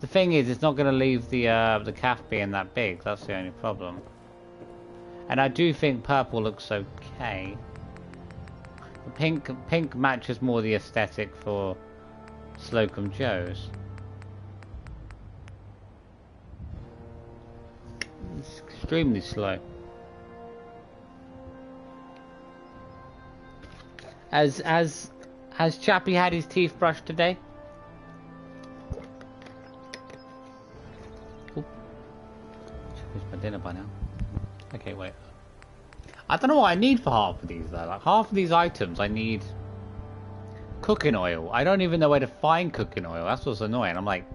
The thing is, it's not going to leave the calf being that big. That's the only problem. And I do think purple looks okay. The pink matches more the aesthetic for Slocum Joe's. It's extremely slow. Has Chappie had his teeth brushed today? Oop. Where's my dinner by now? Okay, wait. I don't know what I need for half of these though. Like half of these items I need cooking oil. I don't even know where to find cooking oil. That's what's annoying. I'm like,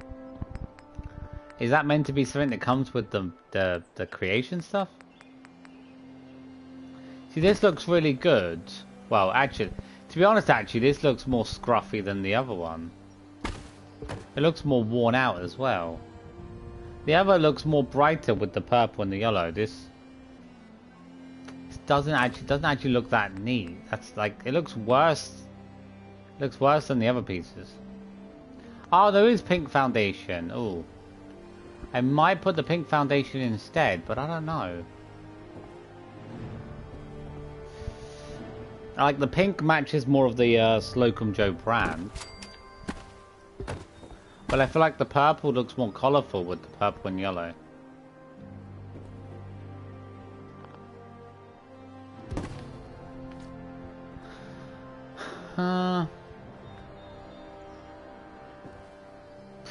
is that meant to be something that comes with the creation stuff? See, this looks really good. Well, actually, to be honest, this looks more scruffy than the other one. It looks more worn out as well. The other looks more brighter with the purple and the yellow. This doesn't actually look that neat. That's like, it looks worse. It looks worse than the other pieces. Oh, there is pink foundation. Oh, I might put the pink foundation instead, but I don't know. Like the pink matches more of the Slocum Joe brand. But I feel like the purple looks more colourful with the purple and yellow.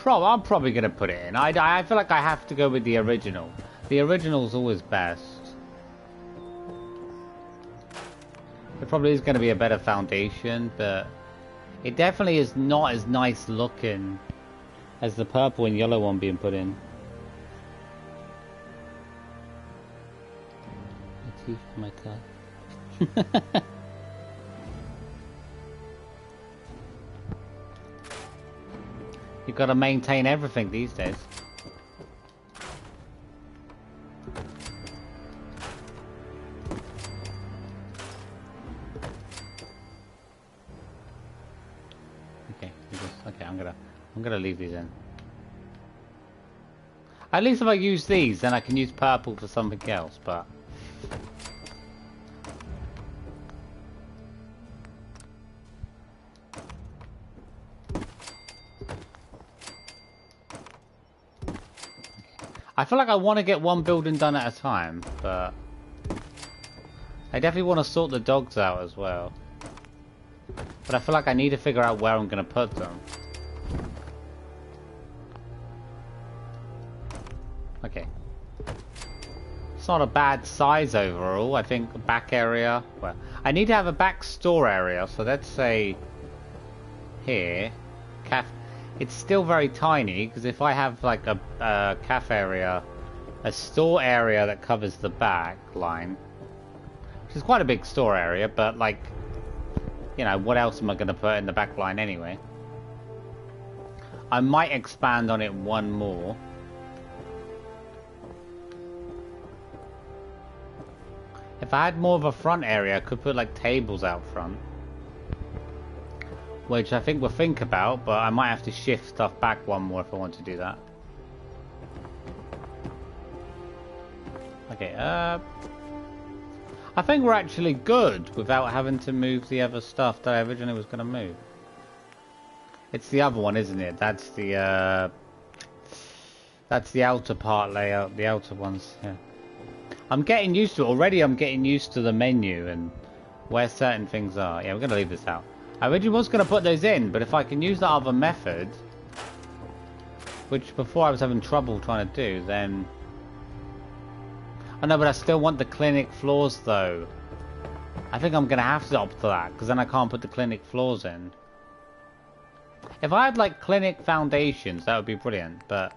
I'm probably gonna put it in. I feel like I have to go with the original. The original's always best. It probably is going to be a better foundation, but it definitely is not as nice looking as the purple and yellow one being put in. My teeth, my cat. You've got to maintain everything these days. Okay, I'm gonna leave these in. At least if I use these, then I can use purple for something else, but I feel like I want to get one building done at a time, but I definitely want to sort the dogs out as well. But I feel like I need to figure out where I'm going to put them. Okay. It's not a bad size overall. I think the back area... Well, I need to have a back store area, so let's say... Here. it's still very tiny, because if I have like a cafe area, a store area that covers the back line, which is quite a big store area, but like, you know, what else am I going to put in the back line anyway? I might expand on it one more. If I had more of a front area, I could put like tables out front. Which I think we'll think about, but I might have to shift stuff back one more if I want to do that. Okay, I think we're actually good without having to move the other stuff that I originally was going to move. It's the other one, isn't it? That's the outer part layout, the outer ones, yeah. I'm getting used to it already. I'm getting used to the menu and where certain things are. Yeah, we're going to leave this out. I originally was going to put those in, but if I can use that other method, which before I was having trouble trying to do, then... I know, but I still want the clinic floors though. I think I'm going to have to opt for that, because then I can't put the clinic floors in. If I had like clinic foundations, that would be brilliant, but...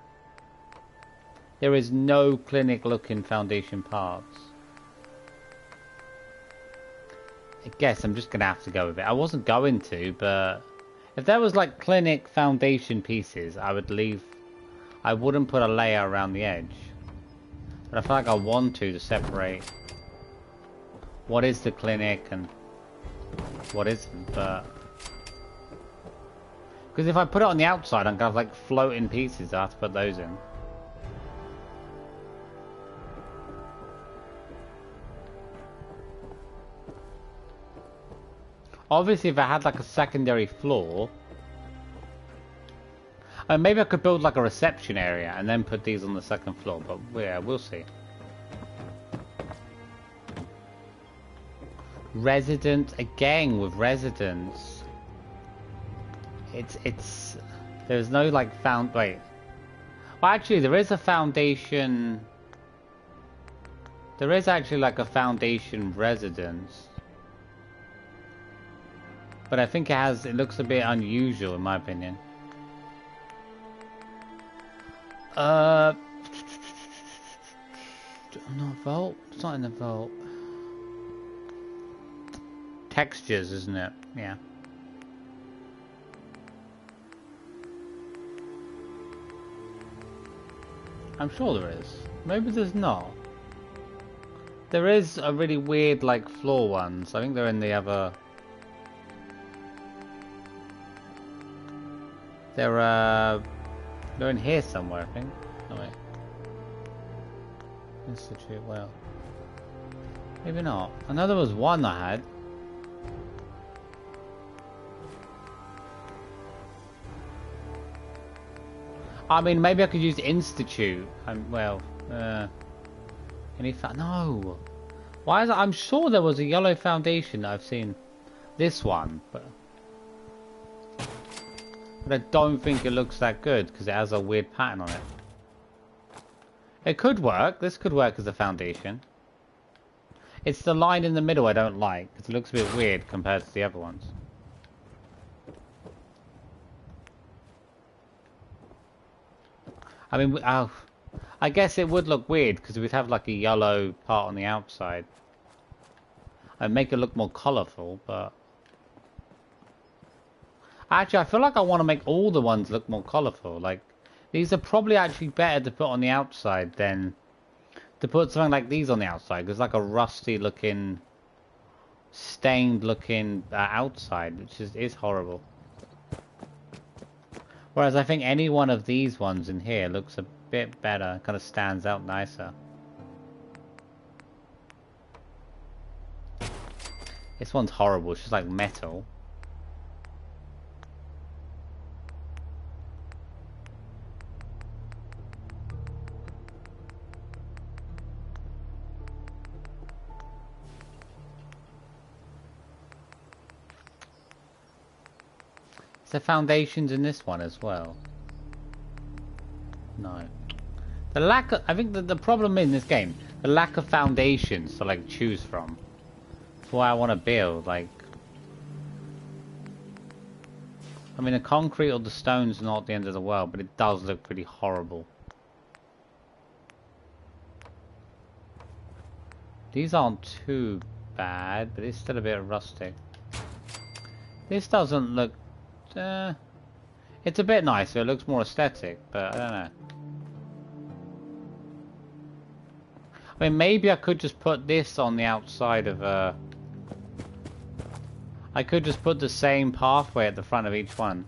there is no clinic looking foundation parts. I guess I'm just going to have to go with it. I wasn't going to, but if there was like clinic foundation pieces, I would leave. I wouldn't put a layer around the edge. But I feel like I want to separate what is the clinic and what isn't. But because if I put it on the outside, I'm going to have like floating pieces. I have to put those in. Obviously, if I had like a secondary floor, maybe I could build like a reception area and then put these on the second floor. But yeah, we'll see. Resident again with residents. It's there's no like wait. Well, actually, there is a foundation. There is actually like a foundation residence. But I think it looks a bit unusual in my opinion. Not vault? It's not in the vault. Textures, isn't it? Yeah. I'm sure there is. Maybe there's not. There is a really weird like floor ones. I think they're in the other... They're in here somewhere, I think. Oh wait. Institute, well. Maybe not. I know there was one I had. I mean, maybe I could use Institute. Well, no. Why is it? I'm sure there was a yellow foundation that I've seen. This one, but I don't think it looks that good because it has a weird pattern on it. It could work. This could work as a foundation. It's the line in the middle I don't like because it looks a bit weird compared to the other ones. I mean, I guess it would look weird because we'd have like a yellow part on the outside. I'd make it look more colourful, but... Actually, I feel like I want to make all the ones look more colourful. Like, these are probably actually better to put on the outside than to put something like these on the outside. There's like a rusty looking, stained looking outside, which is horrible. Whereas I think any one of these ones in here looks a bit better, kind of stands out nicer. This one's horrible, it's just like metal. Is there foundations in this one as well? No. The lack of, I think that the problem in this game, the lack of foundations to like choose from. That's why I want to build, like... I mean, the concrete or the stone's not the end of the world, but it does look pretty horrible. These aren't too bad, but it's still a bit rustic. This doesn't look... it's a bit nicer, it looks more aesthetic, but I don't know. I mean, maybe I could just put this on the outside of I could just put the same pathway at the front of each one.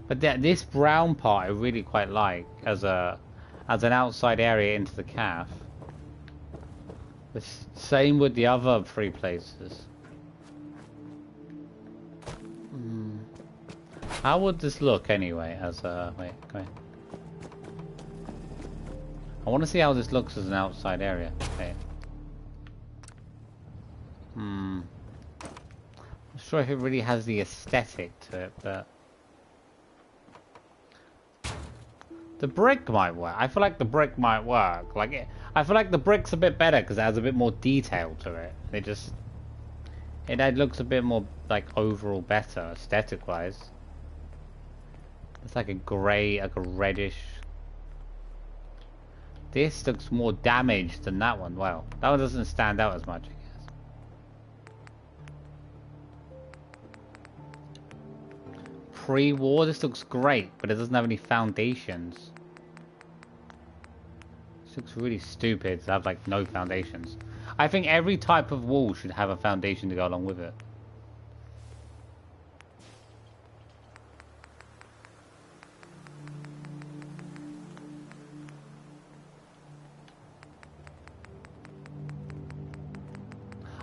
But this brown part I really quite like as an outside area into the calf. The same with the other 3 places. How would this look anyway as a... Wait, go ahead. I want to see how this looks as an outside area. Okay. I'm not sure if it really has the aesthetic to it, but... The brick might work. I feel like the brick might work. I feel like the brick's a bit better because it has a bit more detail to it. It looks a bit more like overall better aesthetic wise. It's like a grey, like a reddish. This looks more damaged than that one. Wow, that one doesn't stand out as much, I guess. Pre-war, this looks great, but it doesn't have any foundations. This looks really stupid to have like no foundations. I think every type of wall should have a foundation to go along with it.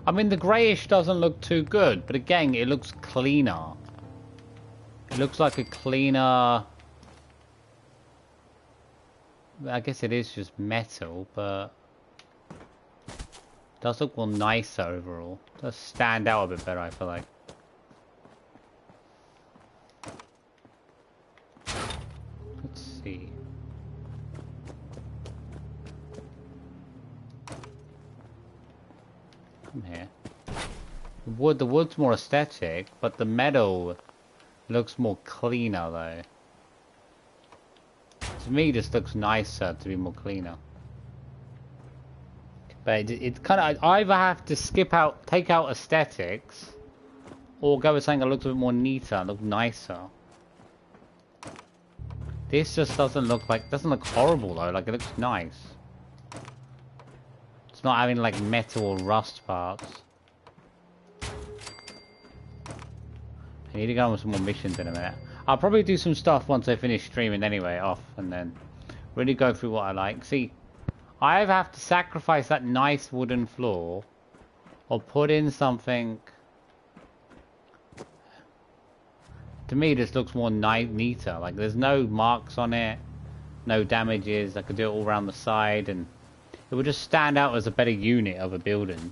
I mean, the greyish doesn't look too good, but again, it looks cleaner. It looks like a cleaner... I guess it is just metal, but... It does look more nicer overall. It does stand out a bit better, I feel like. Let's see. Come here. The wood's more aesthetic, but the metal looks more cleaner though. To me, this looks nicer to be more cleaner. But it's kind of, I either have to take out aesthetics, or go with something that looks a bit more neater, look nicer. This just doesn't look horrible though. Like, it looks nice. It's not having like metal or rust parts. I need to go on with some more missions in a minute. I'll probably do some stuff once I finish streaming anyway, off, and then really go through what I like. See, I either have to sacrifice that nice wooden floor, or put in something... To me, this looks more neater. Like, there's no marks on it, no damages. I could do it all around the side, and it would just stand out as a better unit of a building.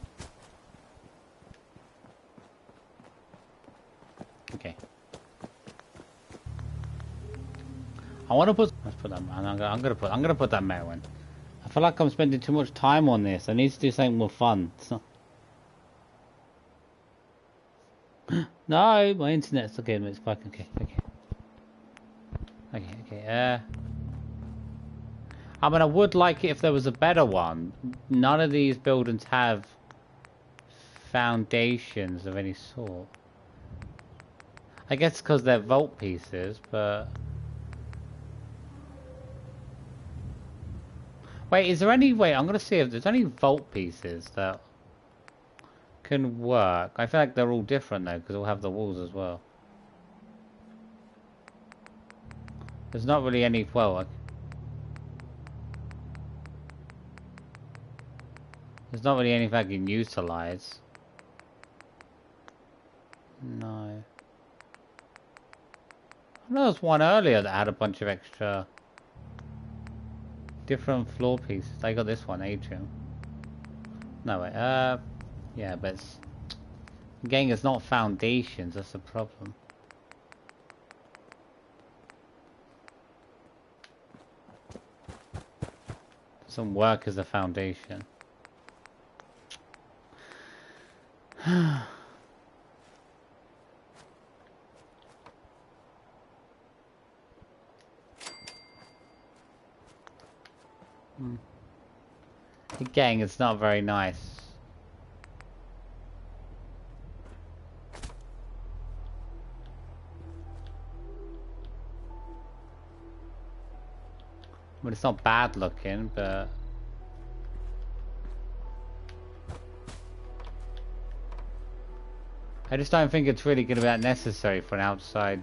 Okay. I want to put. Let's put that. I'm gonna put that metal in. I feel like I'm spending too much time on this. I need to do something more fun. No, my internet's okay. It's back. Okay. I mean, I would like it if there was a better one. None of these buildings have foundations of any sort. I guess because they're vault pieces, but... Wait, is there any... Wait, I'm going to see if there's any vault pieces that can work. I feel like they're all different though, because they'll have the walls as well. There's not really any... Well, there's not really anything I can utilize. No. I know there was one earlier that had a bunch of extra different floor pieces. I got this one, atrium. No wait, yeah, but it's... Again, it's not foundations, that's the problem. Doesn't work as a foundation. Again, it's not very nice. I mean, it's not bad looking, but... I just don't think it's really going to be that necessary for an outside...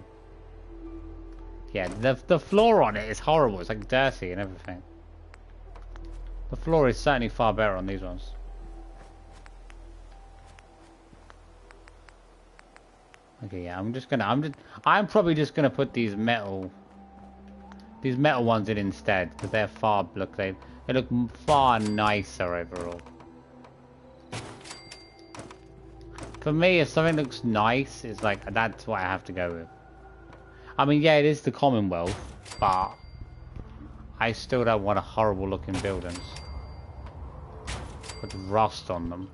Yeah, the floor on it is horrible. It's like dirty and everything. The floor is certainly far better on these ones. Okay, yeah, I'm probably just gonna put these metal ones in instead, because they're far, look, they look far nicer overall. For me, if something looks nice, it's like, that's what I have to go with. I mean, yeah, it is the Commonwealth, but I still don't want a horrible looking buildings with rust on them.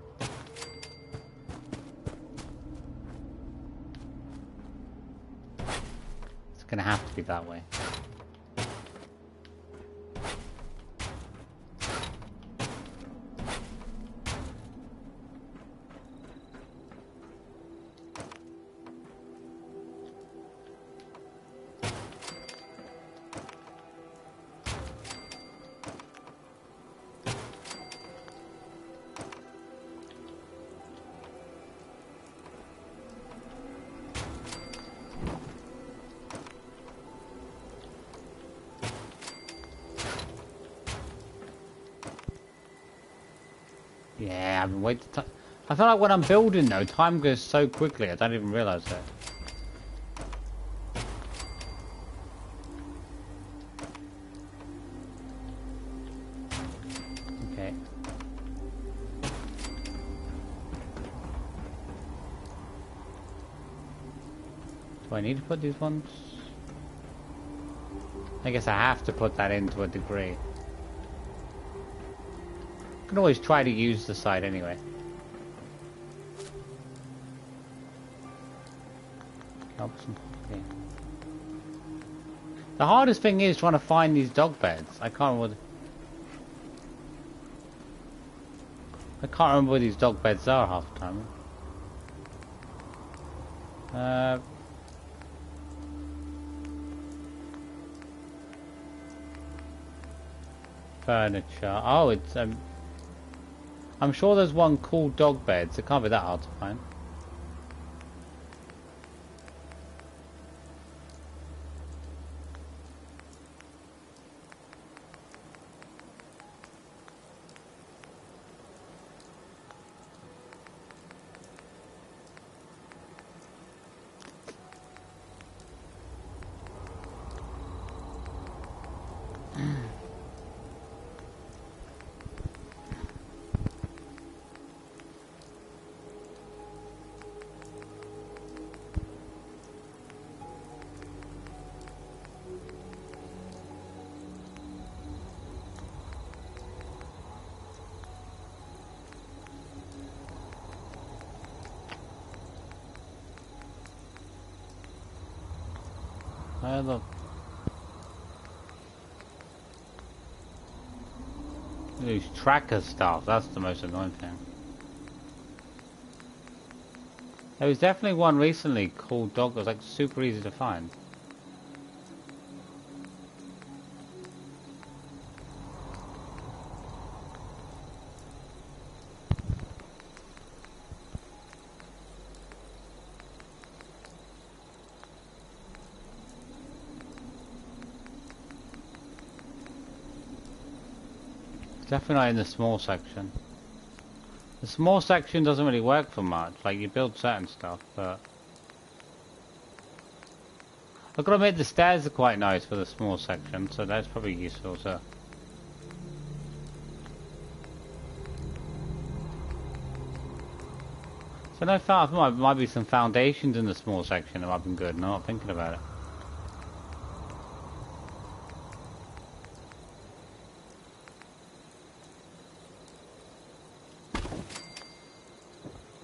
It's gonna have to be that way. Yeah, I've been waiting. I feel like when I'm building though, time goes so quickly, I don't even realise it. Okay. Do I need to put these ones? I guess I have to put that in to a degree. I can always try to use the side anyway. Okay. The hardest thing is trying to find these dog beds. I can't remember where these dog beds are half the time. Furniture. Oh, it's I'm sure there's one called dog beds. It can't be that hard to find. Look. These tracker stuff, that's the most annoying thing. There was definitely one recently called dog that was like super easy to find. Definitely not in the small section. The small section doesn't really work for much. Like, you build certain stuff, but... I've got to admit, the stairs are quite nice for the small section, so that's probably useful, so... So no, I thought there might be some foundations in the small section that might have been good, and I'm not thinking about it.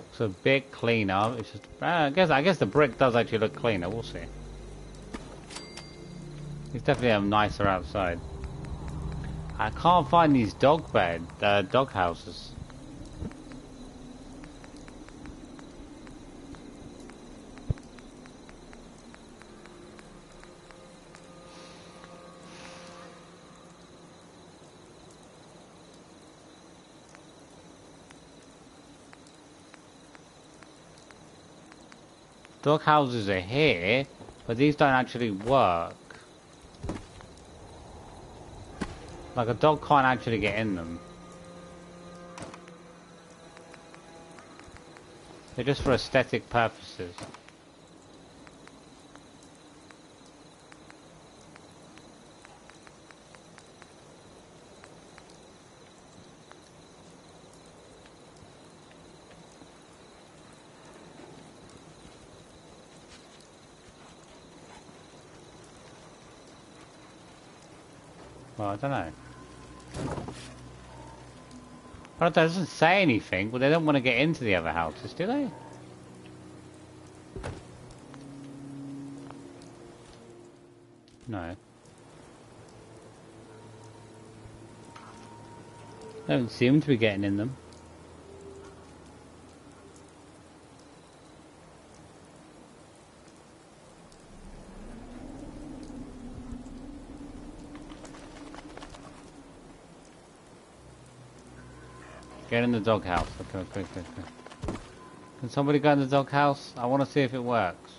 It's a bit cleaner. It's just, I guess the brick does actually look cleaner. We'll see. It's definitely nicer outside. I can't find these dog houses. Dog houses are here, but these don't actually work. Like a dog can't actually get in them. They're just for aesthetic purposes. Well, I don't know. Well, it doesn't say anything, but they don't want to get into the other houses, do they? No. They don't seem to be getting in them. Get in the doghouse. Okay. Can somebody go in the doghouse? I want to see if it works.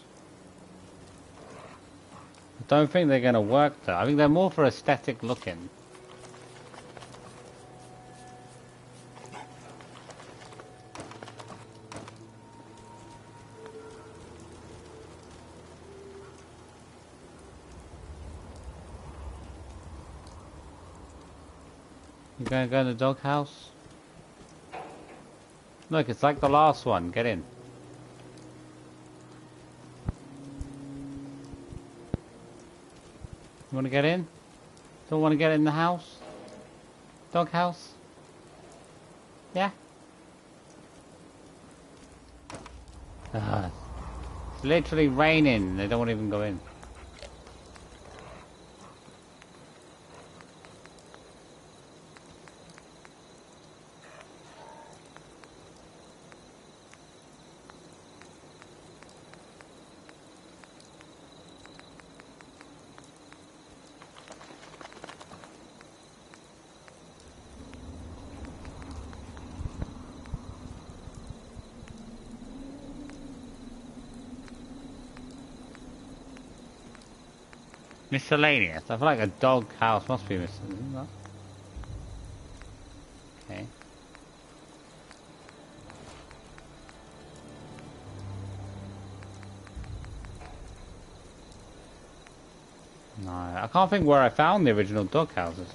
I don't think they're going to work though. I think they're more for aesthetic looking. You going to go in the doghouse? Look, it's like the last one. Get in. You want to get in? Don't want to get in the house? Dog house? Yeah? It's literally raining. They don't want to even go in. Miscellaneous. I feel like a dog house must be missing, isn't that? Okay. No, I can't think where I found the original dog houses.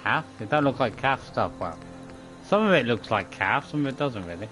calf? It don't look like calf stuff. Well, some of it looks like calf, some of it doesn't really.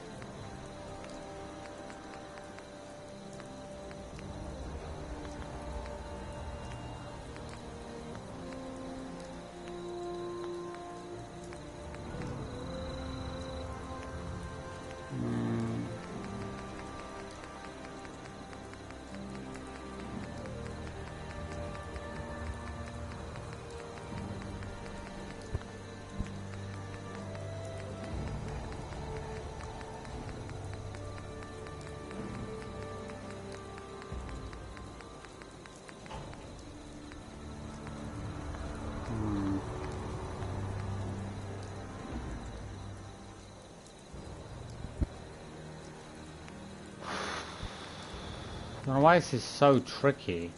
I don't know why this is so tricky.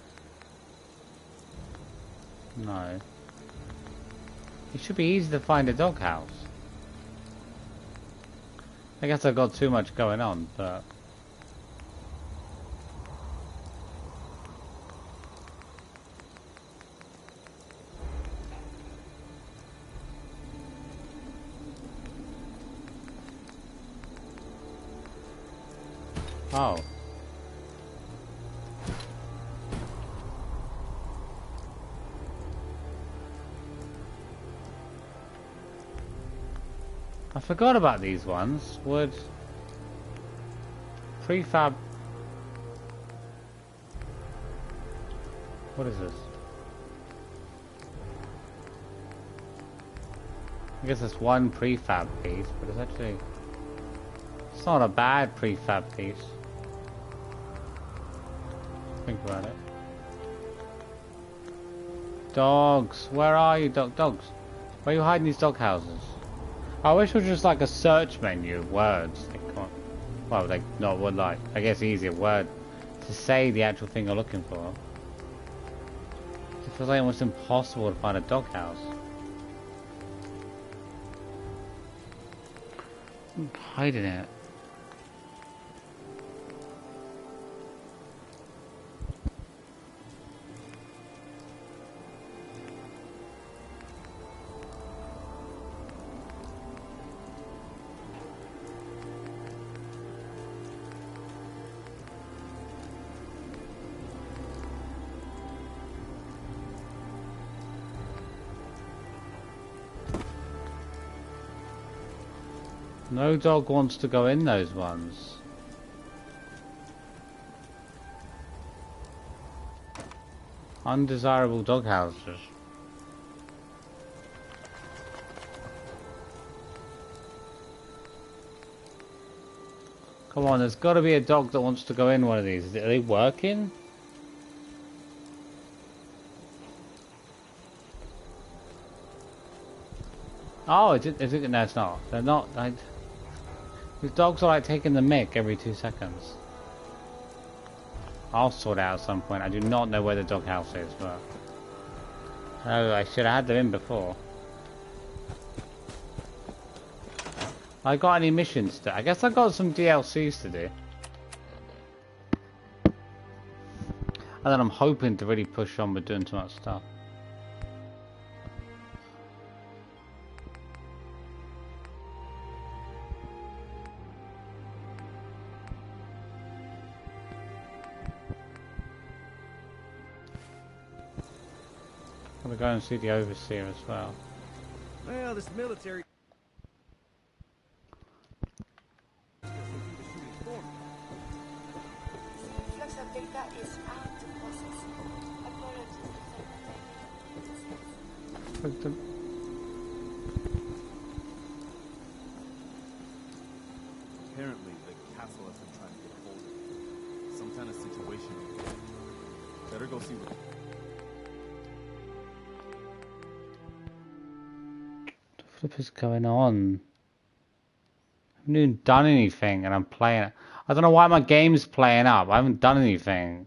No. It should be easy to find a doghouse. I guess I've got too much going on, but... Oh. I forgot about these ones. Would prefab... What is this? I guess it's one prefab piece, but it's actually... It's not a bad prefab piece. Think about it. Dogs! Where are you, dogs? Where are you hiding these dog houses? I wish it was just like a search menu of words. They can't, well, they not would like. I guess easier word to say the actual thing you're looking for. It feels like almost impossible to find a doghouse. I'm hiding it. No dog wants to go in those ones. Undesirable dog houses. Come on, there's got to be a dog that wants to go in one of these. Are they working? Oh, is it? No, it's not. They're not. These dogs are like taking the mick every 2 seconds. I'll sort it out at some point. I do not know where the doghouse is, but... Oh, I should have had them in before. I got any missions to... I guess I got some DLCs to do. And then I'm hoping to really push on with doing too much stuff. I'm gonna go and see the overseer as well. Well, this military... Flux of data is out to process. Apologies. Apparently, the castle has been trying to get a hold of it. Some kind of situation over there. Better go see what... What the flip is going on? I haven't even done anything and I'm playing it. I don't know why my game's playing up. I haven't done anything.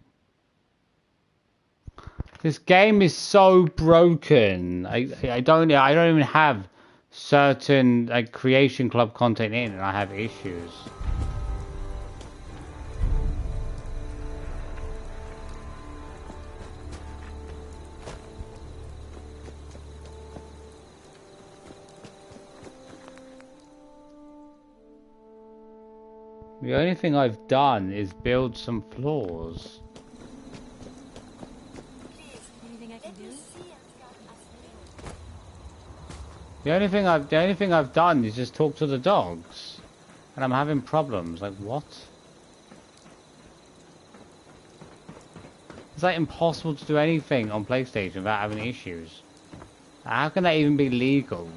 This game is so broken. I don't even have certain like Creation Club content in and I have issues. The only thing I've done is build some floors. Please, Anything I can let me do? see and scout as well. The only thing I've done is just talk to the dogs. And I'm having problems. Like, what? It's like impossible to do anything on PlayStation without having issues. How can that even be legal?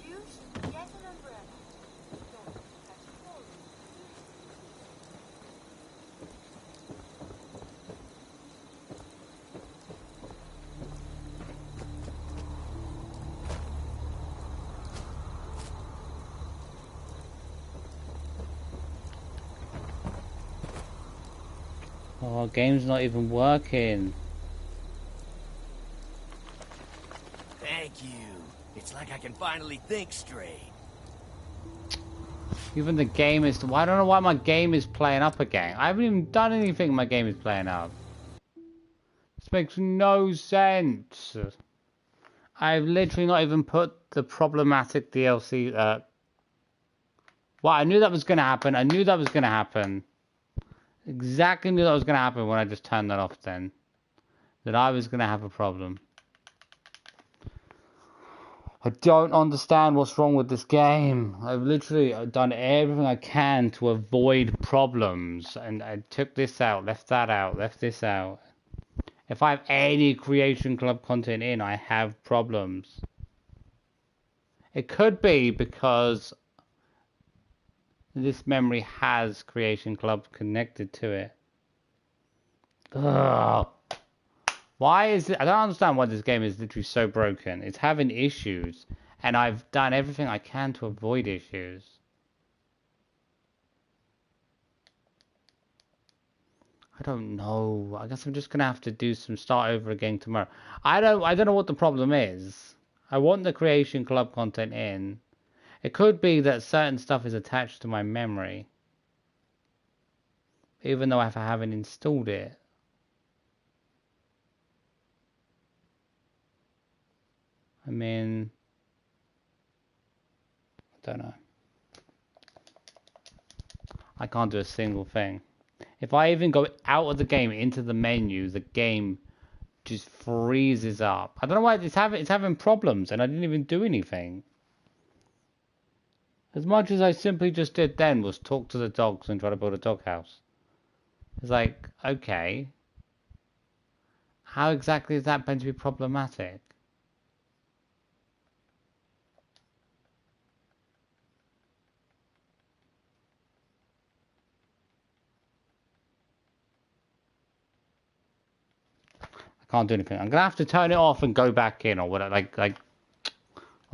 Use yet an umbrella. Don't catch cold. Oh, game's not even working. Thank you. It's like I can finally think straight. Even the game is... I don't know why my game is playing up again. I haven't even done anything my game is playing up. This makes no sense. I've literally not even put the problematic DLC... Well, I knew that was going to happen. I knew that was going to happen. Exactly knew that was going to happen when I just turned that off then. That I was going to have a problem. I don't understand what's wrong with this game. I've literally done everything I can to avoid problems. And I took this out, left that out, left this out. If I have any Creation Club content in, I have problems. It could be because this memory has Creation Club connected to it. Ugh. Why is it? I don't understand why this game is literally so broken. It's having issues, and I've done everything I can to avoid issues. I don't know. I guess I'm just gonna have to do some start over again tomorrow. I don't know what the problem is. I want the Creation Club content in. It could be that certain stuff is attached to my memory, even though I haven't installed it. I mean, I don't know. I can't do a single thing. If I even go out of the game into the menu, the game just freezes up. I don't know why it's having problems, and I didn't even do anything. As much as I simply just did then was talk to the dogs and try to build a doghouse. It's like, okay, how exactly is that going to be problematic? I can't do anything. I'm gonna have to turn it off and go back in or whatever. Like